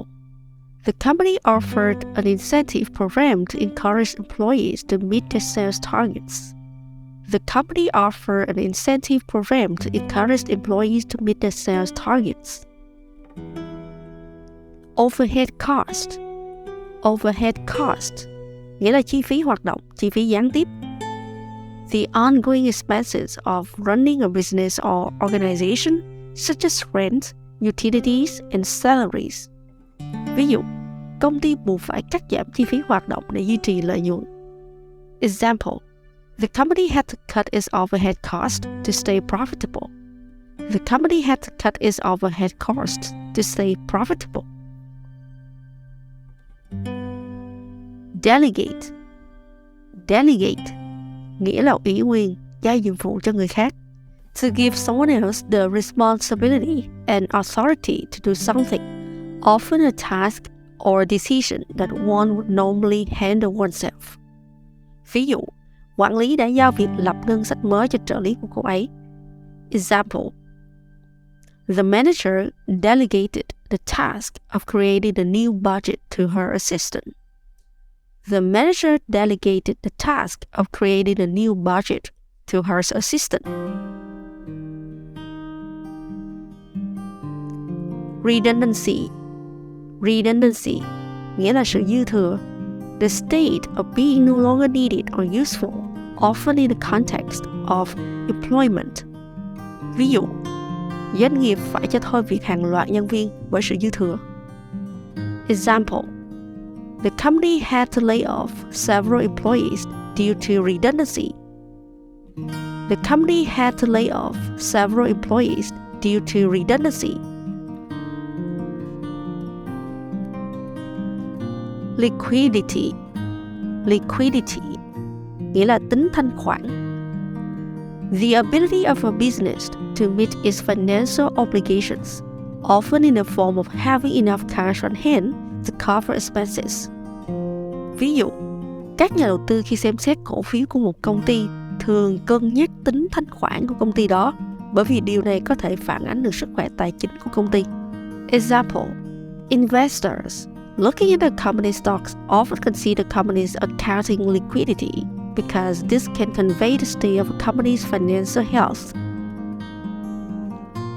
the company offered an incentive program to encourage employees to meet their sales targets. The company offered an incentive program to encourage employees to meet their sales targets. Overhead cost, nghĩa là chi phí hoạt động, chi phí gián tiếp. The ongoing expenses of running a business or organization, such as rent, utilities, and salaries. Ví dụ, công ty buộc phải cắt giảm chi phí hoạt động để duy trì lợi nhuận. Example, the company had to cut its overhead cost to stay profitable. The company had to cut its overhead costs to stay profitable. Delegate, nghĩa là ủy quyền, giao nhiệm vụ cho người khác. To give someone else the responsibility and authority to do something, often a task or a decision that one would normally handle oneself. Ví dụ, quản lý đã giao việc lập ngân sách mới cho trợ lý của cô ấy. Example, the manager delegated the task of creating a new budget to her assistant. The manager delegated the task of creating a new budget to her assistant. Redundancy, nghĩa là sự dư thừa. The state of being no longer needed or useful, often in the context of employment. Ví dụ, doanh nghiệp phải cho thôi việc hàng loạt nhân viên bởi sự dư thừa. Example, the company had to lay off several employees due to redundancy. The company had to lay off several employees due to redundancy. Liquidity, nghĩa là tính thanh khoản. The ability of a business to meet its financial obligations, often in the form of having enough cash on hand to cover expenses. Ví dụ, các nhà đầu tư khi xem xét cổ phiếu của một công ty thường cân nhắc tính thanh khoản của công ty đó, bởi vì điều này có thể phản ánh được sức khỏe tài chính của công ty. Example, investors looking at a company's stocks often consider company's accounting liquidity because this can convey the state of a company's financial health.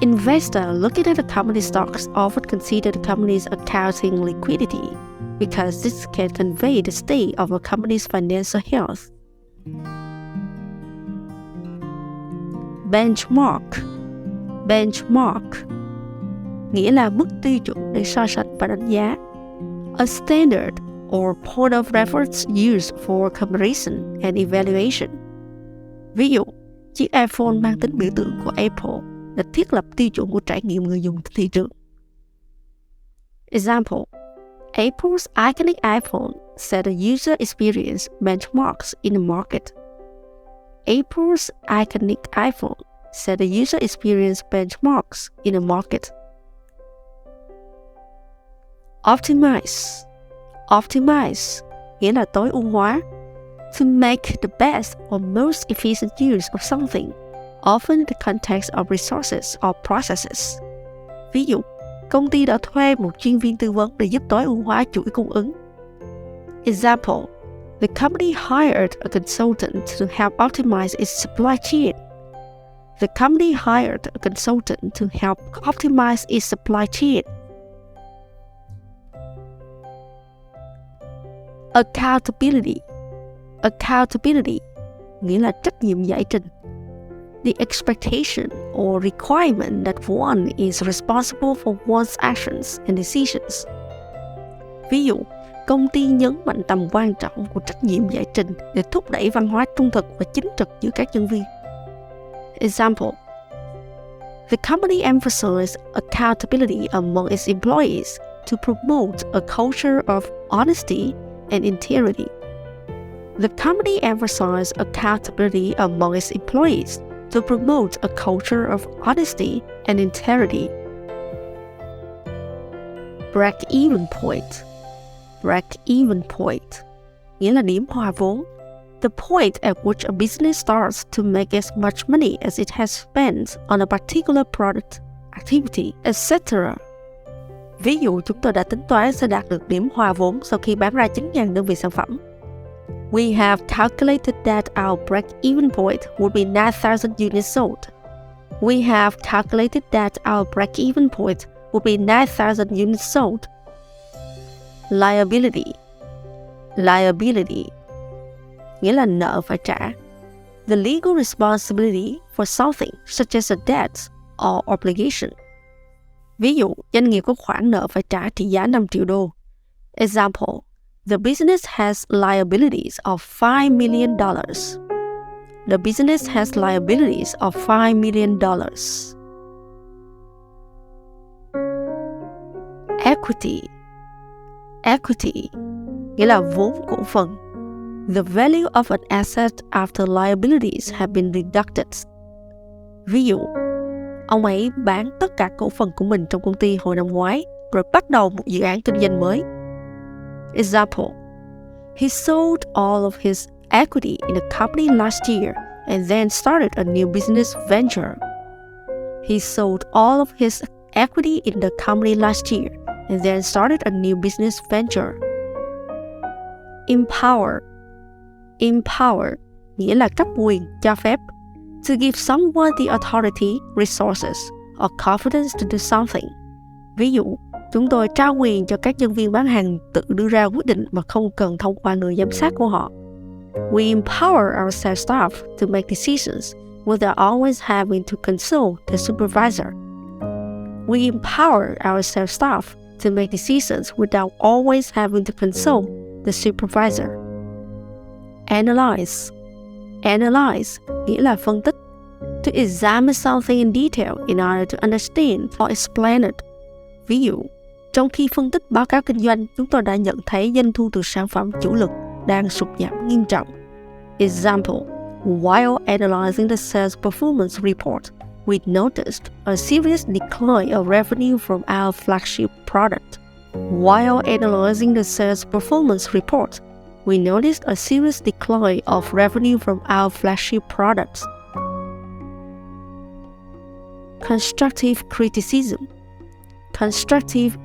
Investors looking at a company's stocks often consider the company's accounting liquidity because this can convey the state of a company's financial health. Benchmark, nghĩa là mức tiêu chuẩn để so sánh và đánh giá. A standard or point of reference used for comparison and evaluation. Ví dụ, chiếc iPhone mang tính biểu tượng của Apple đã thiết lập tiêu chuẩn của trải nghiệm người dùng trên thị trường. Example, Apple's iconic iPhone set a user experience benchmarks in the market. Apple's iconic iPhone set a user experience benchmarks in the market. Optimize, nghĩa là tối ưu hóa. To make the best or most efficient use of something, often in the context of resources or processes. Ví dụ, công ty đã thuê một chuyên viên tư vấn để giúp tối ưu hóa chuỗi cung ứng. Example, the company hired a consultant to help optimize its supply chain. The company hired a consultant to help optimize its supply chain. Accountability nghĩa là trách nhiệm giải trình. The expectation or requirement that one is responsible for one's actions and decisions. Ví dụ, công ty nhấn mạnh tầm quan trọng của trách nhiệm giải trình để thúc đẩy văn hóa trung thực và chính trực giữa các nhân viên. Example, the company emphasized accountability among its employees to promote a culture of honesty and integrity. The company emphasized accountability among its employees to promote a culture of honesty and integrity. Break-even point nghĩa là điểm hòa vốn. The point at which a business starts to make as much money as it has spent on a particular product, activity, etc. Ví dụ, chúng tôi đã tính toán sẽ đạt được điểm hòa vốn sau khi bán ra 9.000 đơn vị sản phẩm. We have calculated that our break-even point would be 9,000 units sold. We have calculated that our break-even point would be 9,000 units sold. Liability nghĩa là nợ phải trả. The legal responsibility for something such as a debt or obligation. Ví dụ, doanh nghiệp có khoản nợ phải trả trị giá 5 triệu đô. Example, the business has liabilities of $5 million. The business has liabilities of $5 million. Equity nghĩa là vốn cổ phần. The value of an asset after liabilities have been deducted. Ví dụ, ông ấy bán tất cả cổ phần của mình trong công ty hồi năm ngoái, rồi bắt đầu một dự án kinh doanh mới. Example, he sold all of his equity in the company last year and then started a new business venture. He sold all of his equity in the company last year and then started a new business venture. Empower nghĩa là cấp quyền, cho phép. To give someone the authority, resources, or confidence to do something. Ví dụ, chúng tôi trao quyền cho các nhân viên bán hàng tự đưa ra quyết định mà không cần thông qua người giám sát của họ. We empower our sales staff to make decisions without always having to consult the supervisor. We empower our sales staff to make decisions without always having to consult the supervisor. Analyze nghĩa là phân tích. To examine something in detail in order to understand or explain it. Ví dụ, trong khi phân tích báo cáo kinh doanh, chúng tôi đã nhận thấy doanh thu từ sản phẩm chủ lực đang sụt giảm nghiêm trọng. Example, while analyzing the sales performance report, we noticed a serious decline of revenue from our flagship product. While analyzing the sales performance report, we noticed a serious decline of revenue from our flagship products. Constructive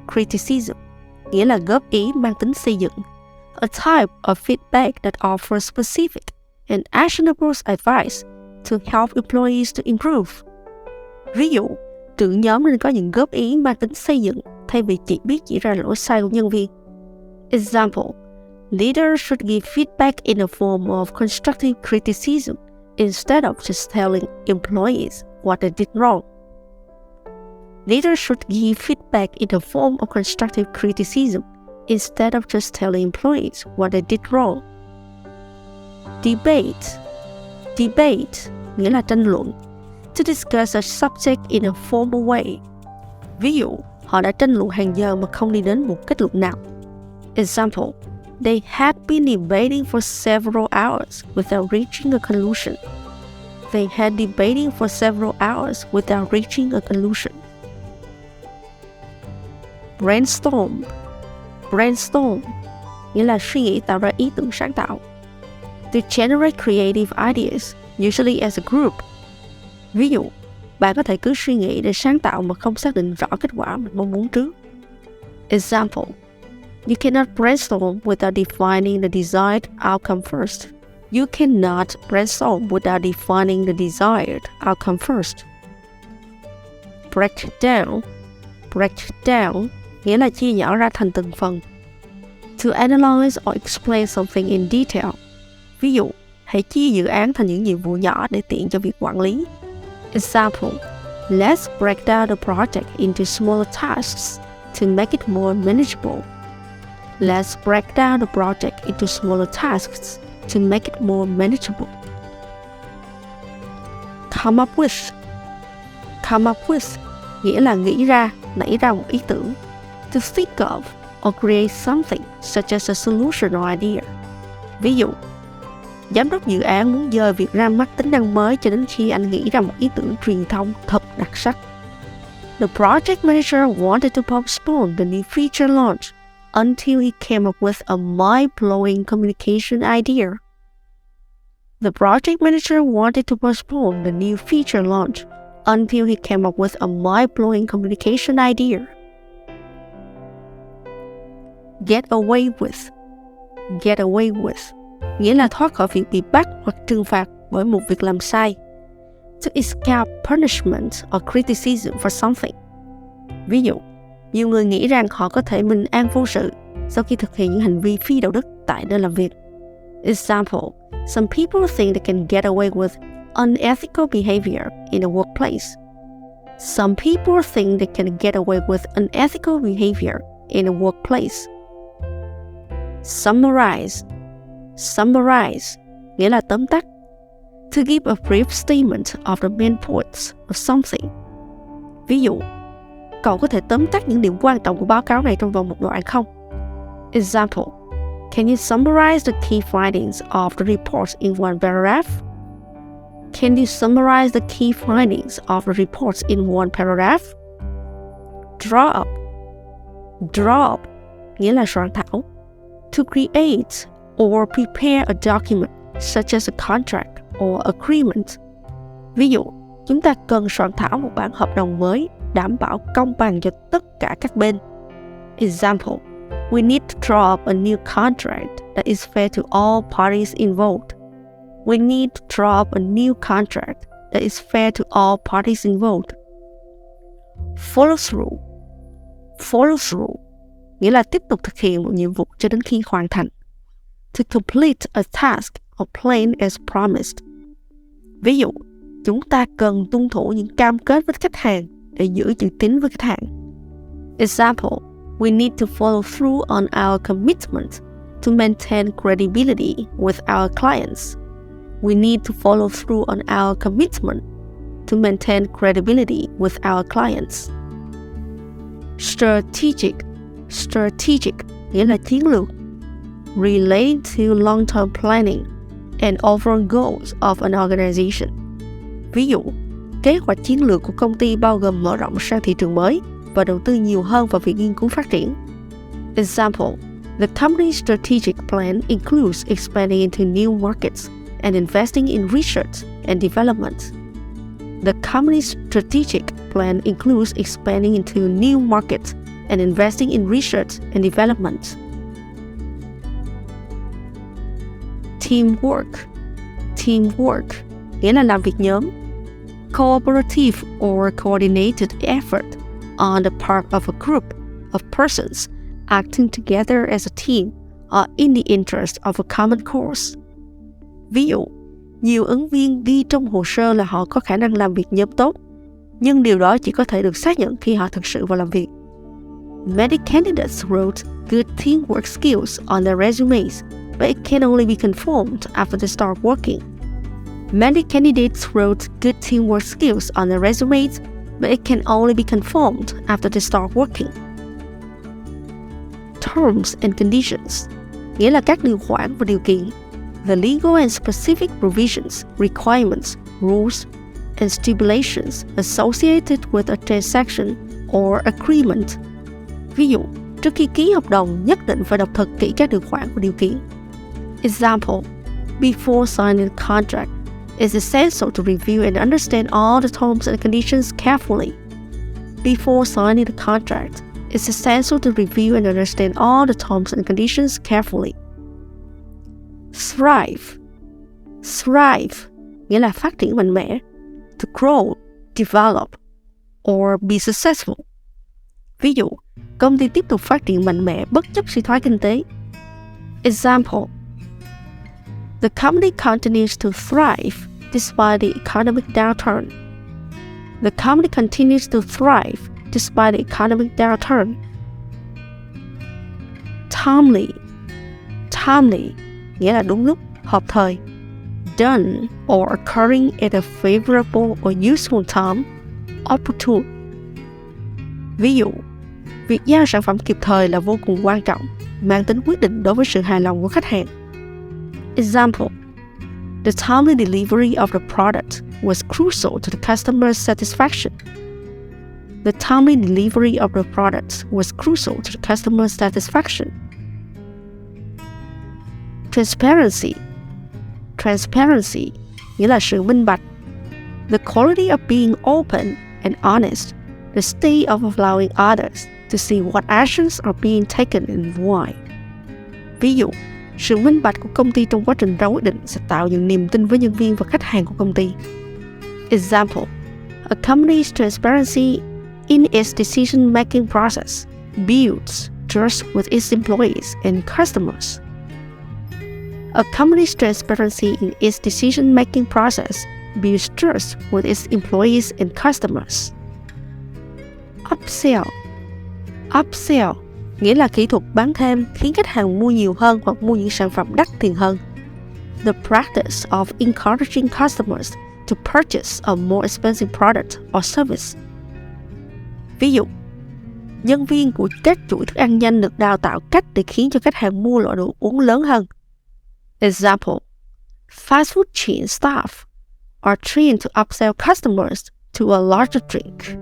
criticism nghĩa là góp ý mang tính xây dựng. A type of feedback that offers specific and actionable advice to help employees to improve. Ví dụ, trưởng nhóm nên có những góp ý mang tính xây dựng thay vì chỉ ra lỗi sai của nhân viên. Example, leaders should give feedback in the form of constructive criticism instead of just telling employees what they did wrong. Leaders should give feedback in the form of constructive criticism instead of just telling employees what they did wrong. Debate nghĩa là tranh luận. To discuss a subject in a formal way. Ví dụ, họ đã tranh luận hàng giờ mà không đi đến một kết luận nào. Example, they had been debating for several hours without reaching a conclusion. They had debating for several hours without reaching a conclusion. Brainstorm nghĩa là suy nghĩ tạo ra ý tưởng sáng tạo. To generate creative ideas, usually as a group. Ví dụ, bạn có thể cứ suy nghĩ để sáng tạo mà không xác định rõ kết quả mình mong muốn trước. Example: You cannot brainstorm without defining the desired outcome first. You cannot brainstorm without defining the desired outcome first. Break down nghĩa là chia nhỏ ra thành từng phần. To analyze or explain something in detail. Ví dụ, hãy chia dự án thành những nhiệm vụ nhỏ để tiện cho việc quản lý. Example: Let's break down the project into smaller tasks to make it more manageable. Let's break down the project into smaller tasks to make it more manageable. Come up with nghĩa là nghĩ ra, nảy ra một ý tưởng. To think of or create something such as a solution or idea. Ví dụ, giám đốc dự án muốn dời việc ra mắt tính năng mới cho đến khi anh nghĩ ra một ý tưởng truyền thông thật đặc sắc. The project manager wanted to postpone the new feature launch until he came up with a mind-blowing communication idea. The project manager wanted to postpone the new feature launch until he came up with a mind-blowing communication idea. Get away with nghĩa là thoát khỏi việc bị bắt hoặc trừng phạt bởi một việc làm sai. To escape punishment or criticism for something. Ví dụ, nhiều người nghĩ rằng họ có thể bình an vô sự sau khi thực hiện những hành vi phi đạo đức tại nơi làm việc. Example: Some people think they can get away with unethical behavior in a workplace. Some people think they can get away with unethical behavior in a workplace. Summarize nghĩa là tóm tắt. To give a brief statement of the main points of something. Ví dụ, cậu có thể tóm tắt những điểm quan trọng của báo cáo này trong vòng một đoạn không? Example: Can you summarize the key findings of the report in one paragraph? Can you summarize the key findings of the report in one paragraph? Draw up nghĩa là soạn thảo. To create or prepare a document such as a contract or agreement. Ví dụ, chúng ta cần soạn thảo một bản hợp đồng mới đảm bảo công bằng cho tất cả các bên. Example: We need to draw up a new contract that is fair to all parties involved. We need to draw up a new contract that is fair to all parties involved. Follow through nghĩa là tiếp tục thực hiện một nhiệm vụ cho đến khi hoàn thành. To complete a task or plan as promised. Ví dụ, chúng ta cần tuân thủ những cam kết với khách hàng để giữ chữ tín với khách hàng. Example: We need to follow through on our commitment to maintain credibility with our clients. We need to follow through on our commitment to maintain credibility with our clients. Strategic nghĩa là chiến lược. Relating to long-term planning and overall goals of an organization. Ví dụ, kế hoạch chiến lược của công ty bao gồm mở rộng sang thị trường mới và đầu tư nhiều hơn vào việc nghiên cứu phát triển. Example: The company's strategic plan includes expanding into new markets and investing in research and development. The company's strategic plan includes expanding into new markets and investing in research and development. Teamwork nghĩa là làm việc nhóm. Cooperative or coordinated effort on the part of a group of persons acting together as a team or in the interest of a common cause. Ví dụ, nhiều ứng viên ghi trong hồ sơ là họ có khả năng làm việc nhóm tốt, nhưng điều đó chỉ có thể được xác nhận khi họ thực sự vào làm việc. Many candidates wrote good teamwork skills on their resumes, but it can only be confirmed after they start working. Many candidates wrote good teamwork skills on their resumes, but it can only be confirmed after they start working. Terms and conditions nghĩa là các điều khoản và điều kiện. The legal and specific provisions, requirements, rules, and stipulations associated with a transaction or agreement. Ví dụ, trước khi ký hợp đồng, nhất định phải đọc thật kỹ các điều khoản và điều kiện. Example: Before signing a contract, It's essential to review and understand all the terms and conditions carefully. Before signing the contract, it's essential to review and understand all the terms and conditions carefully. Thrive. Thrive nghĩa là phát triển mạnh mẽ. To grow, develop, or be successful. Ví dụ, công ty tiếp tục phát triển mạnh mẽ bất chấp suy thoái kinh tế. Example: The company continues to thrive despite the economic downturn. The company continues to thrive despite the economic downturn. Timely. Timely nghĩa là đúng lúc, hợp thời. Done or occurring at a favorable or useful time, opportune. Ví dụ, việc giao sản phẩm kịp thời là vô cùng quan trọng, mang tính quyết định đối với sự hài lòng của khách hàng. Example: The timely delivery of the product was crucial to the customer's satisfaction. The timely delivery of the product was crucial to the customer's satisfaction. Transparency. Transparency nghĩa là sự minh bạch. The quality of being open and honest, the state of allowing others to see what actions are being taken and why. Ví dụ, sự minh bạch của công ty trong quá trình ra quyết định sẽ tạo dựng niềm tin với nhân viên và khách hàng của công ty. Example: A company's transparency in its decision-making process builds trust with its employees and customers. A company's transparency in its decision-making process builds trust with its employees and customers. Upsell. Upsell nghĩa là kỹ thuật bán thêm khiến khách hàng mua nhiều hơn hoặc mua những sản phẩm đắt tiền hơn. The practice of encouraging customers to purchase a more expensive product or service. Ví dụ, nhân viên của các chuỗi thức ăn nhanh được đào tạo cách để khiến cho khách hàng mua loại đồ uống lớn hơn. Example: Fast food chain staff are trained to upsell customers to a larger drink.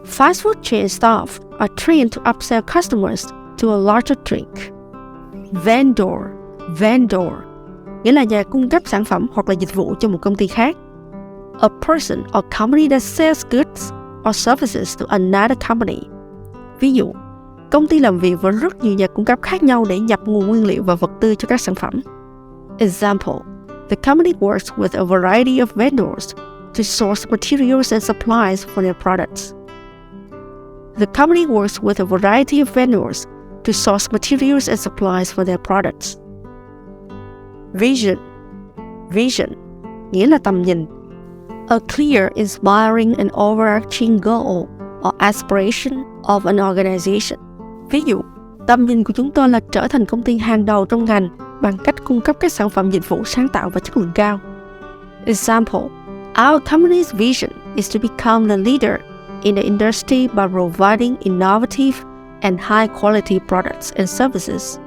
Fast food chain staff are trained to upsell customers to a larger drink. Vendor. Vendor nghĩa là nhà cung cấp sản phẩm hoặc là dịch vụ cho một công ty khác. A person or company that sells goods or services to another company. Ví dụ, công ty làm việc với rất nhiều nhà cung cấp khác nhau để nhập nguồn nguyên liệu và vật tư cho các sản phẩm. Example: The company works with a variety of vendors to source materials and supplies for their products. The company works with a variety of vendors to source materials and supplies for their products. Vision. Vision nghĩa là tầm nhìn. A clear, inspiring and overarching goal or aspiration of an organization. Ví dụ, tầm nhìn của chúng tôi là trở thành công ty hàng đầu trong ngành bằng cách cung cấp các sản phẩm dịch vụ sáng tạo và chất lượng cao. Example: Our company's vision is to become the leader in the industry by providing innovative and high-quality products and services.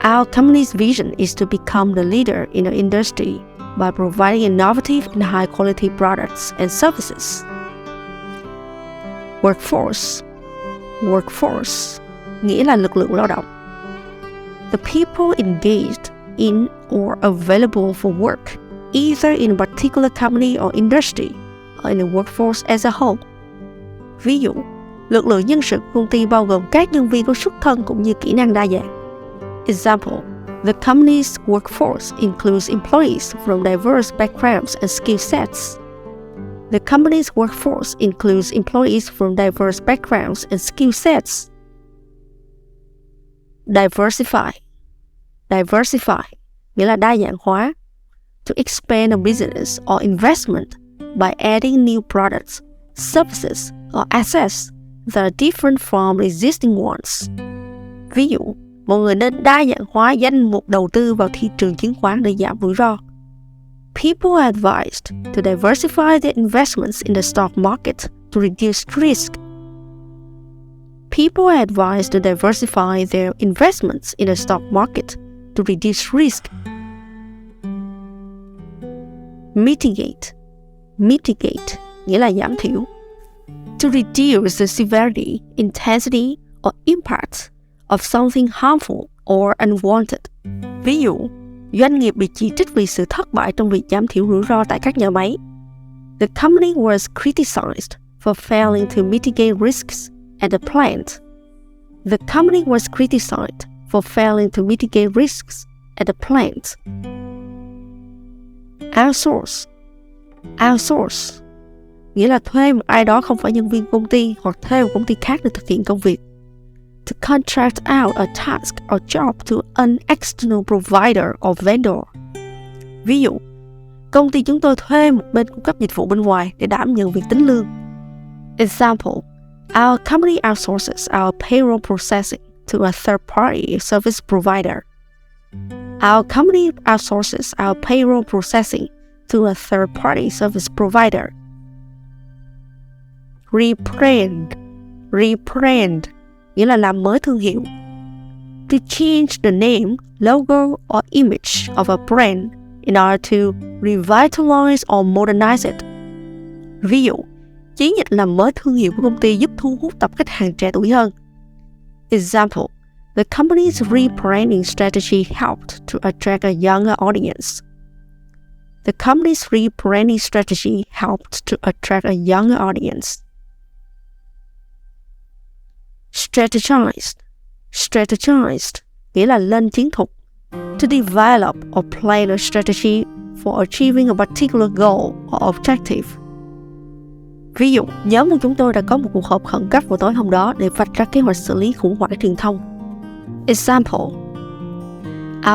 Our company's vision is to become the leader in the industry by providing innovative and high-quality products and services. Workforce. Workforce nghĩa là lực lượng lao động. The people engaged in or available for work, either in a particular company or industry, or in the workforce as a whole. Ví dụ, lực lượng nhân sự của công ty bao gồm các nhân viên có xuất thân cũng như kỹ năng đa dạng. Example: The company's workforce includes employees from diverse backgrounds and skill sets. The company's workforce includes employees from diverse backgrounds and skill sets. Diversify. Diversify nghĩa là đa dạng hóa. To expand a business or investment by adding new products, services, or assets that are different from existing ones. Ví dụ, mọi người nên đa dạng hóa danh mục đầu tư vào thị trường chứng khoán để giảm rủi ro. People are advised to diversify their investments in the stock market to reduce risk. People are advised to diversify their investments in the stock market to reduce risk. Mitigate. Mitigate nghĩa là giảm thiểu. To reduce the severity, intensity, or impact of something harmful or unwanted. Ví dụ, Doanh nghiệp bị chỉ trích vì sự thất bại trong việc giảm thiểu rủi ro tại các nhà máy. The company was criticized for failing to mitigate risks at the plant. The company was criticized for failing to mitigate risks at the plant. Outsource. Outsource nghĩa là thuê một ai đó không phải nhân viên công ty hoặc thuê một công ty khác để thực hiện công việc. To contract out a task or job to an external provider or vendor. Ví dụ, công ty chúng tôi thuê một bên cung cấp dịch vụ bên ngoài để đảm nhận việc tính lương. Example, our company outsources our payroll processing to a third-party service provider. Our company outsources our payroll processing to a third-party service provider. Rebrand. Rebrand nghĩa là làm mới thương hiệu. To change the name, logo or image of a brand in order to revitalize or modernize it. Ví dụ, chiến dịch làm mới thương hiệu của công ty giúp thu hút tập khách hàng trẻ tuổi hơn. Example, the company's rebranding strategy helped to attract a younger audience. The company's rebranding strategy helped to attract a younger audience. Strategized. Strategized nghĩa là lên chiến thuật. To develop or plan a strategy for achieving a particular goal or objective. Ví dụ, nhóm của chúng tôi đã có một cuộc họp khẩn cấp vào tối hôm đó để vạch ra kế hoạch xử lý khủng hoảng truyền thông. Example,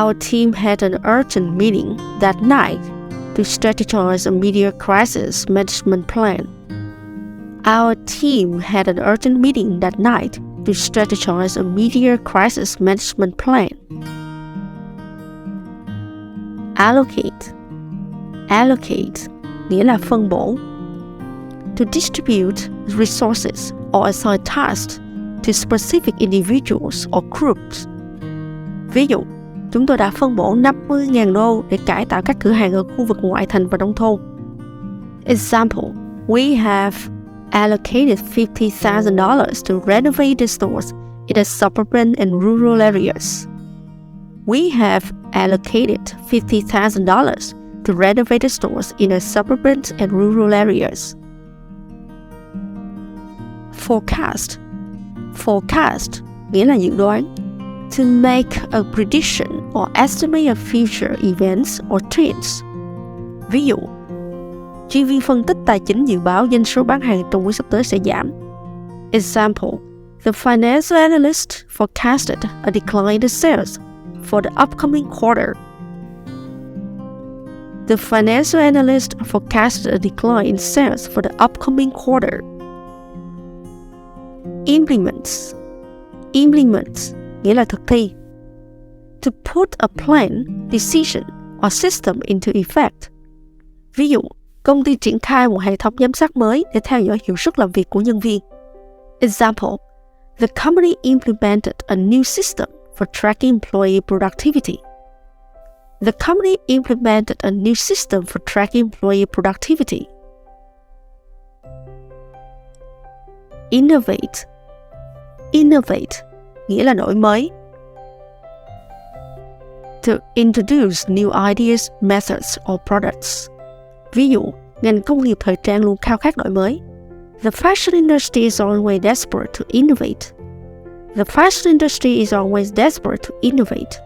our team had an urgent meeting that night to strategize a media crisis management plan. Our team had an urgent meeting that night to strategize a media crisis management plan. Allocate. Allocate nghĩa là phân bổ. To distribute resources or assign tasks to specific individuals or groups. Ví dụ, chúng tôi đã phân bổ 50.000 đô để cải tạo các cửa hàng ở khu vực ngoại thành và nông thôn. Example, we have allocated $50,000 to renovate the stores in the suburban and rural areas. We have allocated $50,000 to renovate the stores in the suburban and rural areas. Forecast. Forecast nghĩa là dự đoán. To make a prediction or estimate of future events or trends. Ví dụ, chuyên viên phân tích tài chính dự báo doanh số bán hàng trong quý sắp tới sẽ giảm. Example, the financial analyst forecasted a decline in sales for the upcoming quarter. The financial analyst forecasted a decline in sales for the upcoming quarter. Implements. Implements nghĩa là thực thi. To put a plan, decision or system into effect. Ví dụ, công ty triển khai một hệ thống giám sát mới để theo dõi hiệu suất làm việc của nhân viên. Example, the company implemented a new system for tracking employee productivity. The company implemented a new system for tracking employee productivity. Innovate. Innovate nghĩa là đổi mới. To introduce new ideas, methods or products. Ví dụ, ngành công nghiệp thời trang luôn khao khát đổi mới. The fashion industry is always desperate to innovate. The fashion industry is always desperate to innovate.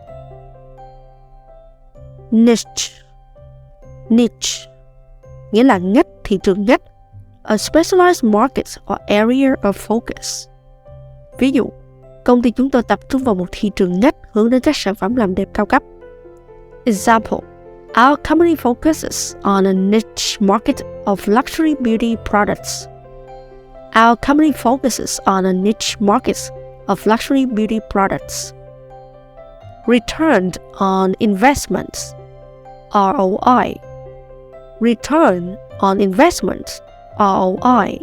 Niche. Niche nghĩa là ngách, thị trường ngách. A specialized market or area of focus. Ví dụ, công ty chúng tôi tập trung vào một thị trường ngách hướng đến các sản phẩm làm đẹp cao cấp. Example, our company focuses on a niche market of luxury beauty products. Our company focuses on a niche market of luxury beauty products. Return on investment, ROI. Return on investment, ROI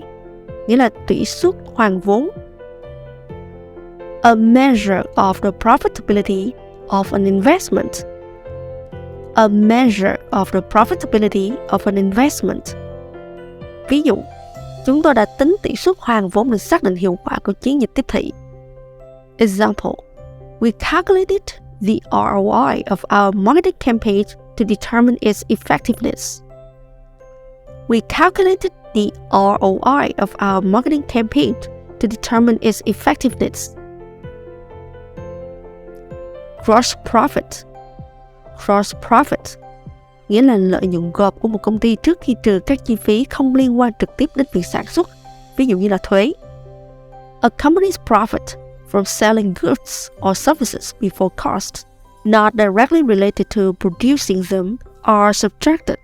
nghĩa là tỷ suất hoàn vốn. A measure of the profitability of an investment. A measure of the profitability of an investment. Ví dụ, chúng tôi đã tính tỷ suất hoàn vốn để xác định hiệu quả của chiến dịch tiếp thị. Example, we calculated the ROI of our marketing campaign to determine its effectiveness. We calculated the ROI of our marketing campaign to determine its effectiveness. Gross profit. Gross profit nghĩa là lợi nhuận gộp của một công ty trước khi trừ các chi phí không liên quan trực tiếp đến việc sản xuất, ví dụ như là thuế. A company's profit from selling goods or services before costs not directly related to producing them are subtracted.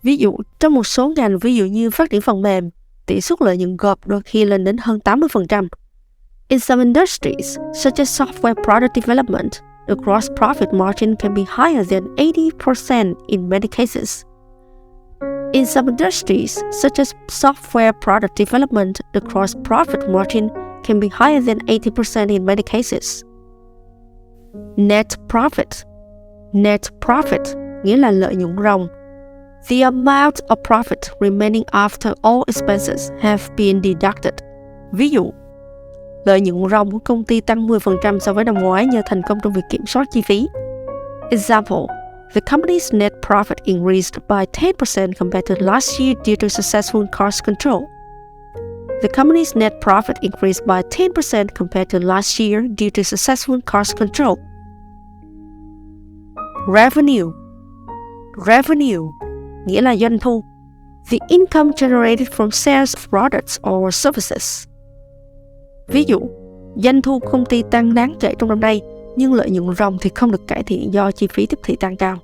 Ví dụ, trong một số ngành ví dụ như phát triển phần mềm, tỷ suất lợi nhuận gộp đôi khi lên đến hơn 80%. In some industries, such as software product development, the gross profit margin can be higher than 80% in many cases. In some industries, such as software product development, the gross profit margin can be higher than 80% in many cases. Net profit. Net profit nghĩa là lợi nhuận ròng. The amount of profit remaining after all expenses have been deducted. Ví dụ, lợi nhuận ròng của công ty tăng 10% so với năm ngoái nhờ thành công trong việc kiểm soát chi phí. Example, the company's net profit increased by 10% compared to last year due to successful cost control. The company's net profit increased by 10% compared to last year due to successful cost control. Revenue. Revenue nghĩa là doanh thu. The income generated from sales of products or services. Ví dụ, doanh thu của công ty tăng đáng kể trong năm nay, nhưng lợi nhuận ròng thì không được cải thiện do chi phí tiếp thị tăng cao.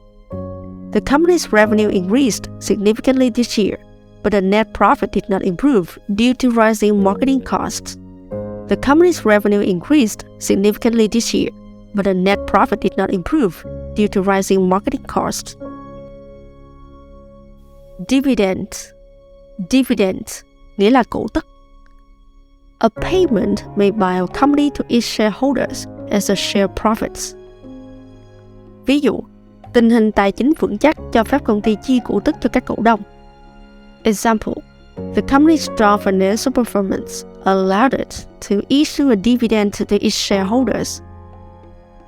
The company's revenue increased significantly this year, but the net profit did not improve due to rising marketing costs. The company's revenue increased significantly this year, but the net profit did not improve due to rising marketing costs. Dividend. Dividend nghĩa là cổ tức. A payment made by a company to its shareholders as a share profits. Ví dụ, tình hình tài chính vững chắc cho phép công ty chi cổ tức cho các cổ đông. Example, the company's strong financial performance allowed it to issue a dividend to its shareholders.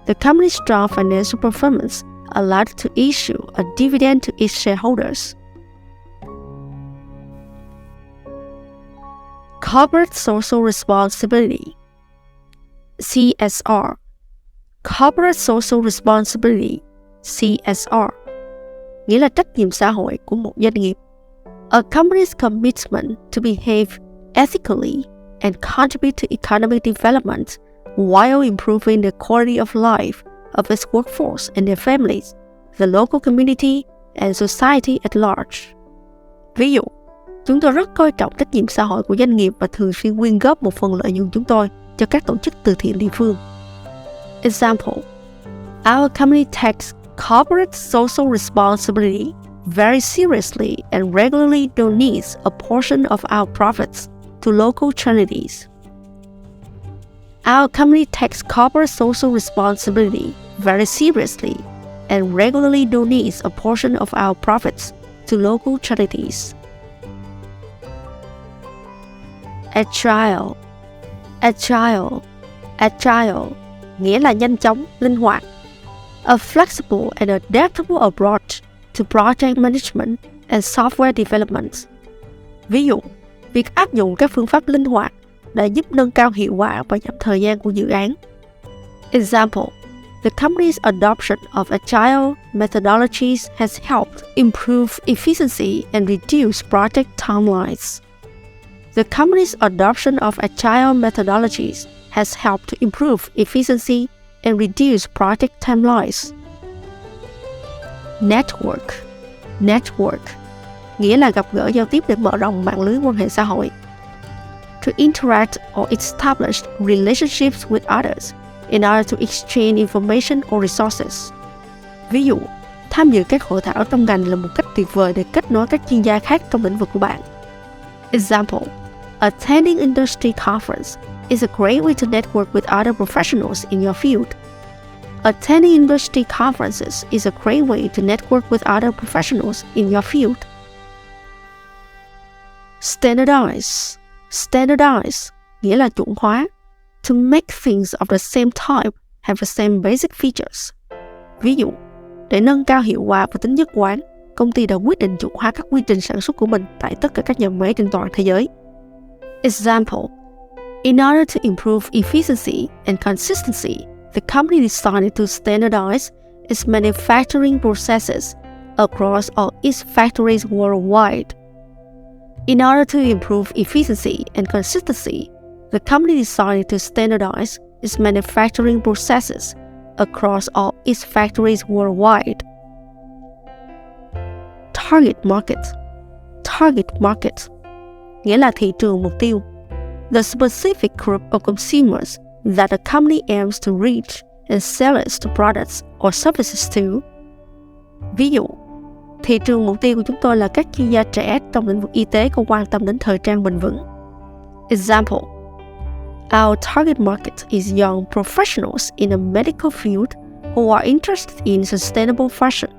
The company's strong financial performance allowed it to issue a dividend to its shareholders. Corporate Social Responsibility CSR. Corporate Social Responsibility CSR nghĩa là trách nhiệm xã hội của một doanh nghiệp. A company's commitment to behave ethically and contribute to economic development while improving the quality of life of its workforce and their families, the local community, and society at large. Ví dụ, chúng tôi rất coi trọng trách nhiệm xã hội của doanh nghiệp và thường xuyên quyên góp một phần lợi nhuận chúng tôi cho các tổ chức từ thiện địa phương. Example, our company takes corporate social responsibility very seriously and regularly donates a portion of our profits to local charities. Our company takes corporate social responsibility very seriously and regularly donates a portion of our profits to local charities. Agile. Agile. Agile nghĩa là nhanh chóng, linh hoạt. A flexible and adaptable approach to project management and software development. Ví dụ, việc áp dụng các phương pháp linh hoạt đã giúp nâng cao hiệu quả và giảm thời gian của dự án. Example, the company's adoption of agile methodologies has helped improve efficiency and reduce project timelines. The company's adoption of agile methodologies has helped to improve efficiency and reduce project timelines. Network. Network nghĩa là gặp gỡ giao tiếp để mở rộng mạng lưới quan hệ xã hội. To interact or establish relationships with others in order to exchange information or resources. Ví dụ, tham dự các hội thảo trong ngành là một cách tuyệt vời để kết nối các chuyên gia khác trong lĩnh vực của bạn. Example, attending industry conference is a great way to network with other professionals in your field. Attending industry conferences is a great way to network with other professionals in your field. Standardize. Standardize nghĩa là chuẩn hóa. To make things of the same type, have the same basic features. Ví dụ, để nâng cao hiệu quả và tính nhất quán, công ty đã quyết định chuẩn hóa các quy trình sản xuất của mình tại tất cả các nhà máy trên toàn thế giới. Example: in order to improve efficiency and consistency, the company decided to standardize its manufacturing processes across all its factories worldwide. In order to improve efficiency and consistency, the company decided to standardize its manufacturing processes across all its factories worldwide. Target market. Target market nghĩa là thị trường mục tiêu. The specific group of consumers that a company aims to reach and sell its products or services to. Ví dụ, thị trường mục tiêu của chúng tôi là các chuyên gia trẻ trong lĩnh vực y tế có quan tâm đến thời trang bền vững. Example: our target market is young professionals in the medical field who are interested in sustainable fashion.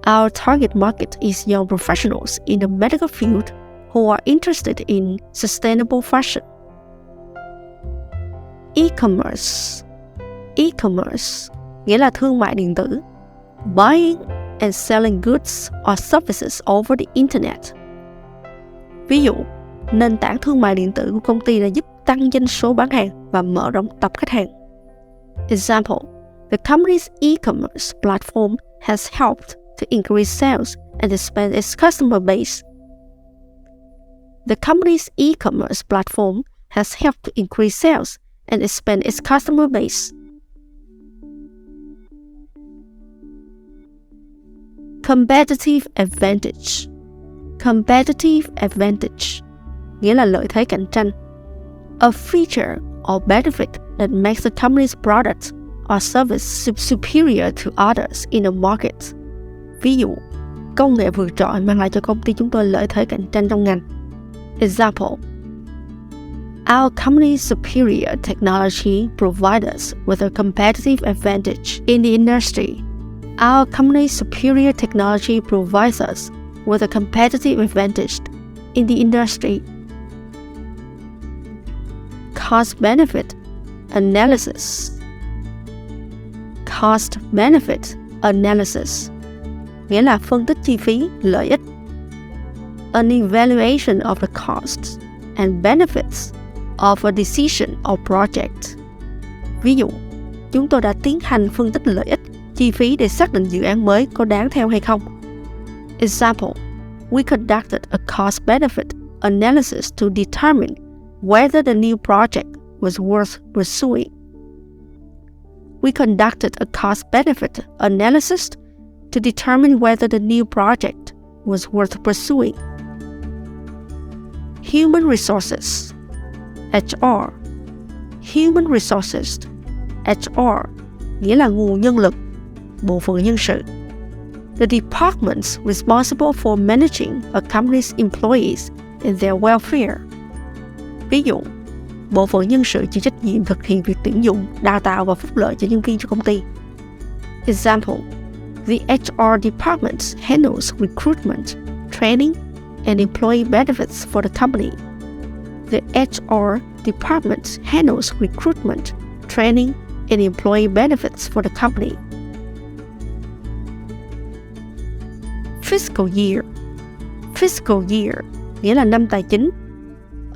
Our target market is young professionals in the medical field who are interested in sustainable fashion. E-commerce. E-commerce nghĩa là thương mại điện tử. Buying and selling goods or services over the internet. Ví dụ, nền tảng thương mại điện tử của công ty đã giúp tăng doanh số bán hàng và mở rộng tập khách hàng. Example: the company's e-commerce platform has helped to increase sales and expand its customer base. The company's e-commerce platform has helped to increase sales and expand its customer base. Competitive advantage. Competitive advantage nghĩa là lợi thế cạnh tranh. A feature or benefit that makes the company's product or service superior to others in a market. Ví dụ, công nghệ vượt trội mang lại cho công ty chúng tôi lợi thế cạnh tranh trong ngành. Example: our company's superior technology provides us with a competitive advantage in the industry. Our company's superior technology provides us with a competitive advantage in the industry. Cost-benefit analysis. Cost-benefit analysis nghĩa là phân tích chi phí, lợi ích. An evaluation of the costs and benefits of a decision or project. Ví dụ, chúng tôi đã tiến hành phân tích lợi ích, chi phí để xác định dự án mới có đáng theo hay không. Example: we conducted a cost-benefit analysis to determine whether the new project was worth pursuing. We conducted a cost-benefit analysis to determine whether the new project was worth pursuing. Human resources. HR. Human resources. HR nghĩa là nguồn nhân lực, bộ phận nhân sự. The departments responsible for managing a company's employees and their welfare. Ví dụ, bộ phận nhân sự chịu trách nhiệm thực hiện việc tuyển dụng, đào tạo và phúc lợi cho nhân viên cho công ty. Example: the HR department handles recruitment, training, and employee benefits for the company. The HR department handles recruitment, training, and employee benefits for the company. Fiscal year. Fiscal year nghĩa là năm tài chính.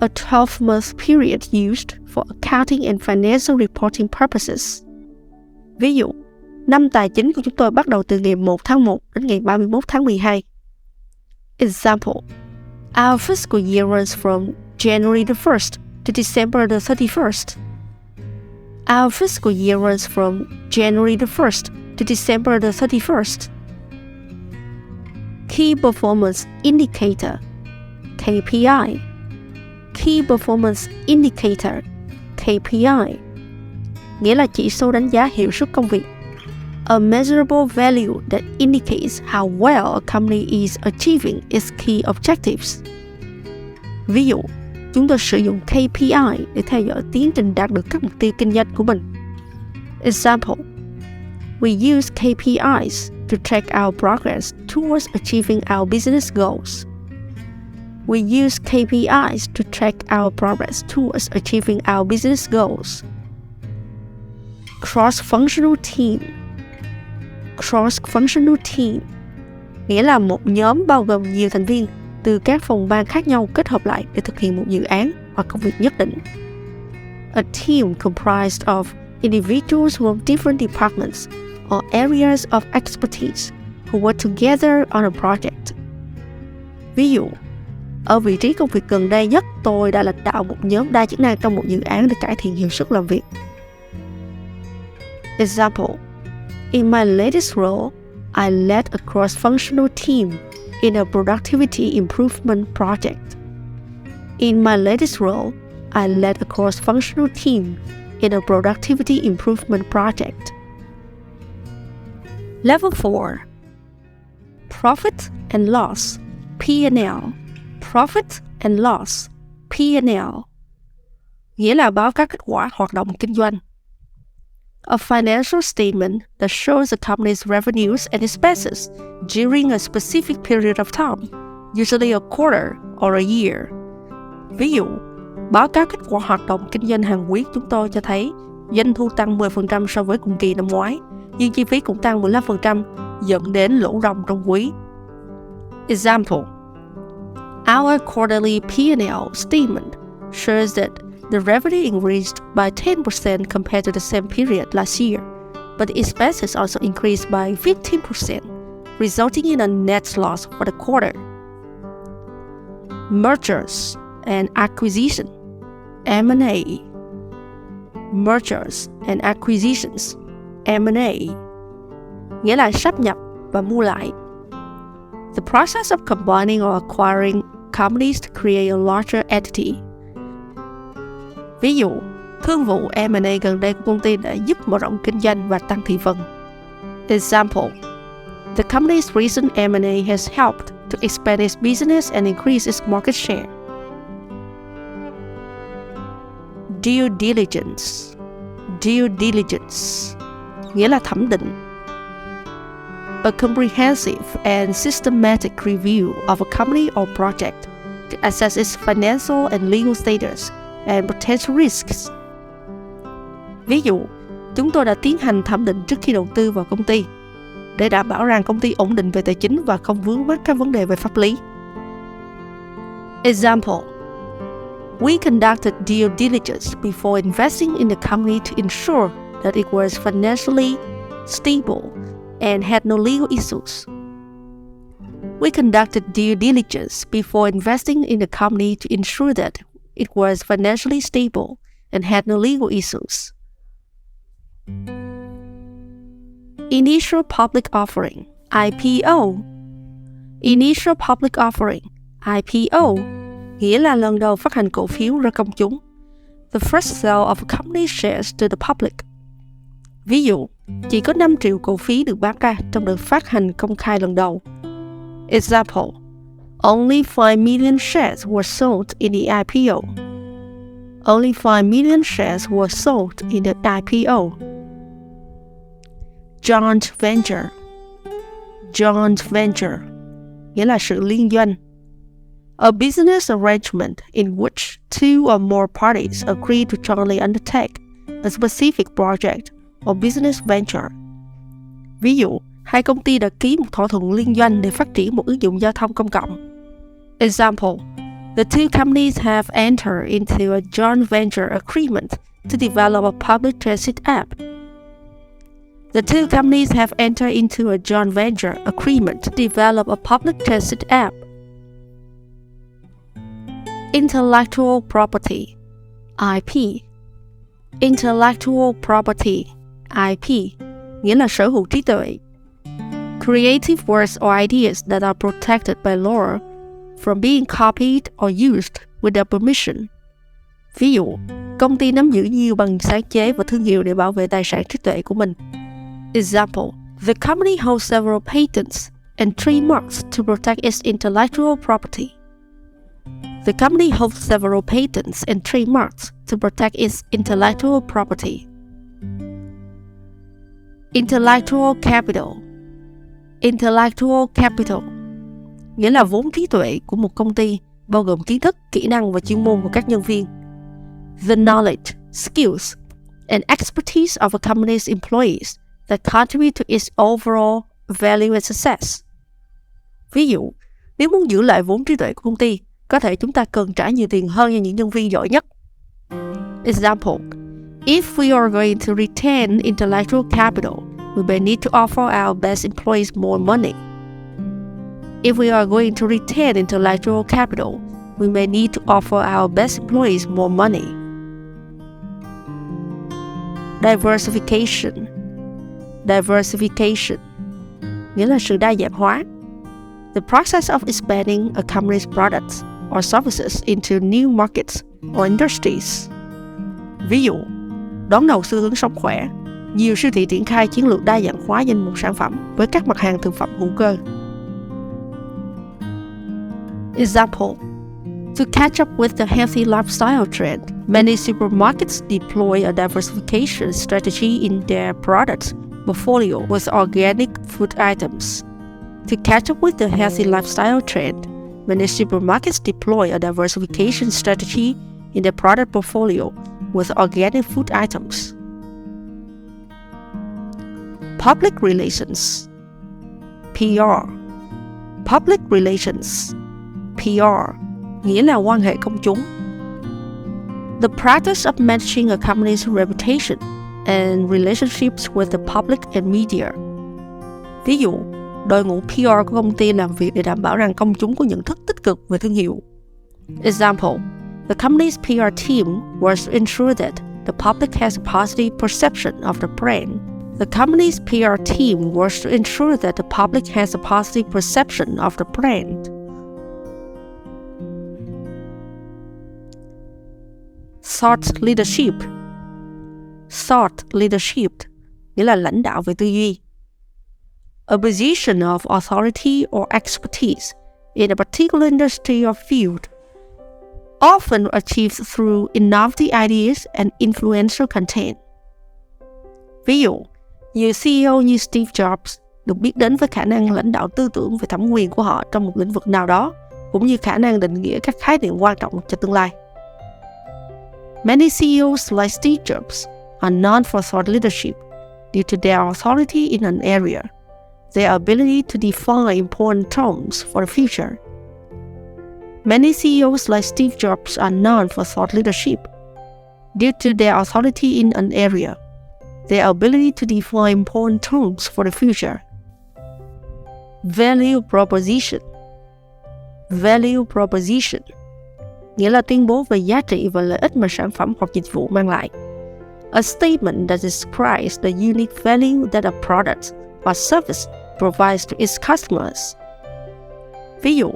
A 12-month period used for accounting and financial reporting purposes. Ví dụ, năm tài chính của chúng tôi bắt đầu từ ngày 1 tháng 1 đến ngày 31 tháng 12. Example: our fiscal year runs from January the 1st to December the 31st. Our fiscal year runs from January the 1st to December the 31st. Key Performance Indicator KPI. Key Performance Indicator KPI nghĩa là chỉ số đánh giá hiệu suất công việc. A measurable value that indicates how well a company is achieving its key objectives. Ví dụ, chúng tôi sử dụng KPI để theo dõi tiến trình đạt được các mục tiêu kinh doanh của mình. Example: we use KPIs to track our progress towards achieving our business goals. We use KPIs to track our progress towards achieving our business goals. cross-functional team. Cross-functional team nghĩa là một nhóm bao gồm nhiều thành viên từ các phòng ban khác nhau kết hợp lại để thực hiện một dự án hoặc công việc nhất định. A team comprised of individuals from different departments or areas of expertise who work together on a project. Ví dụ, ở vị trí công việc gần đây nhất, tôi đã lãnh đạo một nhóm đa chức năng trong một dự án để cải thiện hiệu suất làm việc. Example: In my latest role, I led a cross-functional team in a productivity improvement project. In my latest role, I led a cross-functional team in a productivity improvement project. Level 4. Profit and loss, P&L. Profit and loss, P&L nghĩa là báo cáo kết quả hoạt động kinh doanh. A financial statement that shows the company's revenues and expenses during a specific period of time, usually a quarter or a year. Ví dụ, báo cáo kết quả hoạt động kinh doanh hàng quý chúng tôi cho thấy doanh thu tăng 10% so với cùng kỳ năm ngoái, nhưng chi phí cũng tăng 15% dẫn đến lỗ ròng trong quý. Example: Our quarterly P&L statement shows that the revenue increased by 10% compared to the same period last year, but the expenses also increased by 15%, resulting in a net loss for the quarter. Mergers and acquisition, M&A. Mergers and acquisitions, M&A nghĩa là sáp nhập và mua lại. The process of combining or acquiring companies to create a larger entity. Ví dụ, thương vụ M&A gần đây của công ty đã giúp mở rộng kinh doanh và tăng thị phần. Example: The company's recent M&A has helped to expand its business and increase its market share. Due diligence. Due diligence nghĩa là thẩm định. A comprehensive and systematic review of a company or project to assess its financial and legal status and potential risks. Ví dụ, chúng tôi đã tiến hành thẩm định trước khi đầu tư vào công ty để đảm bảo rằng công ty ổn định về tài chính và không vướng mắc các vấn đề về pháp lý. Example: We conducted due diligence before investing in the company to ensure that it was financially stable and had no legal issues. We conducted due diligence before investing in the company to ensure that it was financially stable and had no legal issues. Initial public offering, IPO. Initial public offering, IPO nghĩa là lần đầu phát hành cổ phiếu ra công chúng. The first sale of a company's shares to the public. Ví dụ, chỉ có 5 triệu cổ phiếu được bán ra trong đợt phát hành công khai lần đầu. Example: Only 5 million shares were sold in the IPO. Only 5 million shares were sold in the IPO. Joint venture. Joint venture nghĩa là sự liên doanh. A business arrangement in which two or more parties agree to jointly undertake a specific project or business venture. Ví dụ, hai công ty đã ký một thỏa thuận liên doanh để phát triển một ứng dụng giao thông công cộng. Example: The two companies have entered into a joint venture agreement to develop a public transit app. The two companies have entered into a joint venture agreement to develop a public transit app. Intellectual property, IP. Intellectual property, IP nghĩa là sở hữu trí tuệ. Creative works or ideas that are protected by law from being copied or used without permission. Ví dụ, công ty nắm giữ nhiều bằng sáng chế và thương hiệu để bảo vệ tài sản trí tuệ của mình. Example: The company holds several patents and trademarks to protect its intellectual property. The company holds several patents and trademarks to protect its intellectual property. Intellectual capital. Intellectual capital nghĩa là vốn trí tuệ của một công ty, bao gồm kiến thức, kỹ năng và chuyên môn của các nhân viên. The knowledge, skills, and expertise of a company's employees that contribute to its overall value and success. Ví dụ, nếu muốn giữ lại vốn trí tuệ của công ty, có thể chúng ta cần trả nhiều tiền hơn cho những nhân viên giỏi nhất. Example, if we are going to retain intellectual capital, we may need to offer our best employees more money. If we are going to retain intellectual capital, we may need to offer our best employees more money. Diversification. Diversification nghĩa là sự đa dạng hóa. The process of expanding a company's products or services into new markets or industries. Ví dụ, đón đầu xu hướng sống khỏe, nhiều siêu thị triển khai chiến lược đa dạng hóa danh mục sản phẩm với các mặt hàng thực phẩm hữu cơ. Example, to catch up with the healthy lifestyle trend, many supermarkets deploy a diversification strategy in their product portfolio with organic food items. To catch up with the healthy lifestyle trend, many supermarkets deploy a diversification strategy in their product portfolio with organic food items. Public relations. PR. Public relations. PR nghĩa là quan hệ công chúng. The practice of managing a company's reputation and relationships with the public and media. Ví dụ, đội ngũ PR của công ty làm việc để đảm bảo rằng công chúng có nhận thức tích cực về thương hiệu. Example, the company's PR team works to ensure that the public has a positive perception of the brand. The company's PR team works to ensure that the public has a positive perception of the brand. Thought leadership. Thought leadership nghĩa là lãnh đạo về tư duy. A position of authority or expertise in a particular industry or field, often achieved through innovative ideas and influential content. Ví dụ, nhiều CEO như Steve Jobs được biết đến với khả năng lãnh đạo tư tưởng về thẩm quyền của họ trong một lĩnh vực nào đó, cũng như khả năng định nghĩa các khái niệm quan trọng cho tương lai. Many CEOs like Steve Jobs are known for thought leadership due to their authority in an area, their ability to define important terms for the future. Many CEOs like Steve Jobs are known for thought leadership due to their authority in an area, their ability to define important terms for the future. Value proposition. Value proposition nghĩa là tuyên bố về giá trị và lợi ích mà sản phẩm hoặc dịch vụ mang lại. A statement that describes the unique value that a product or service provides to its customers. Ví dụ,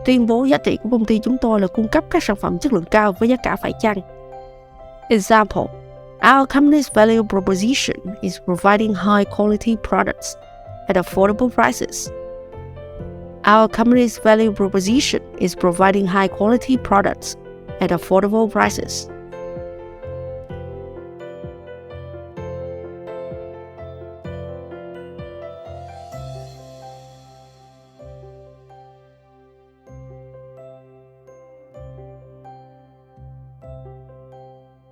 tuyên bố giá trị của công ty chúng tôi là cung cấp các sản phẩm chất lượng cao với giá cả phải chăng. Example, our company's value proposition is providing high quality products at affordable prices. Our company's value proposition is providing high quality products at affordable prices.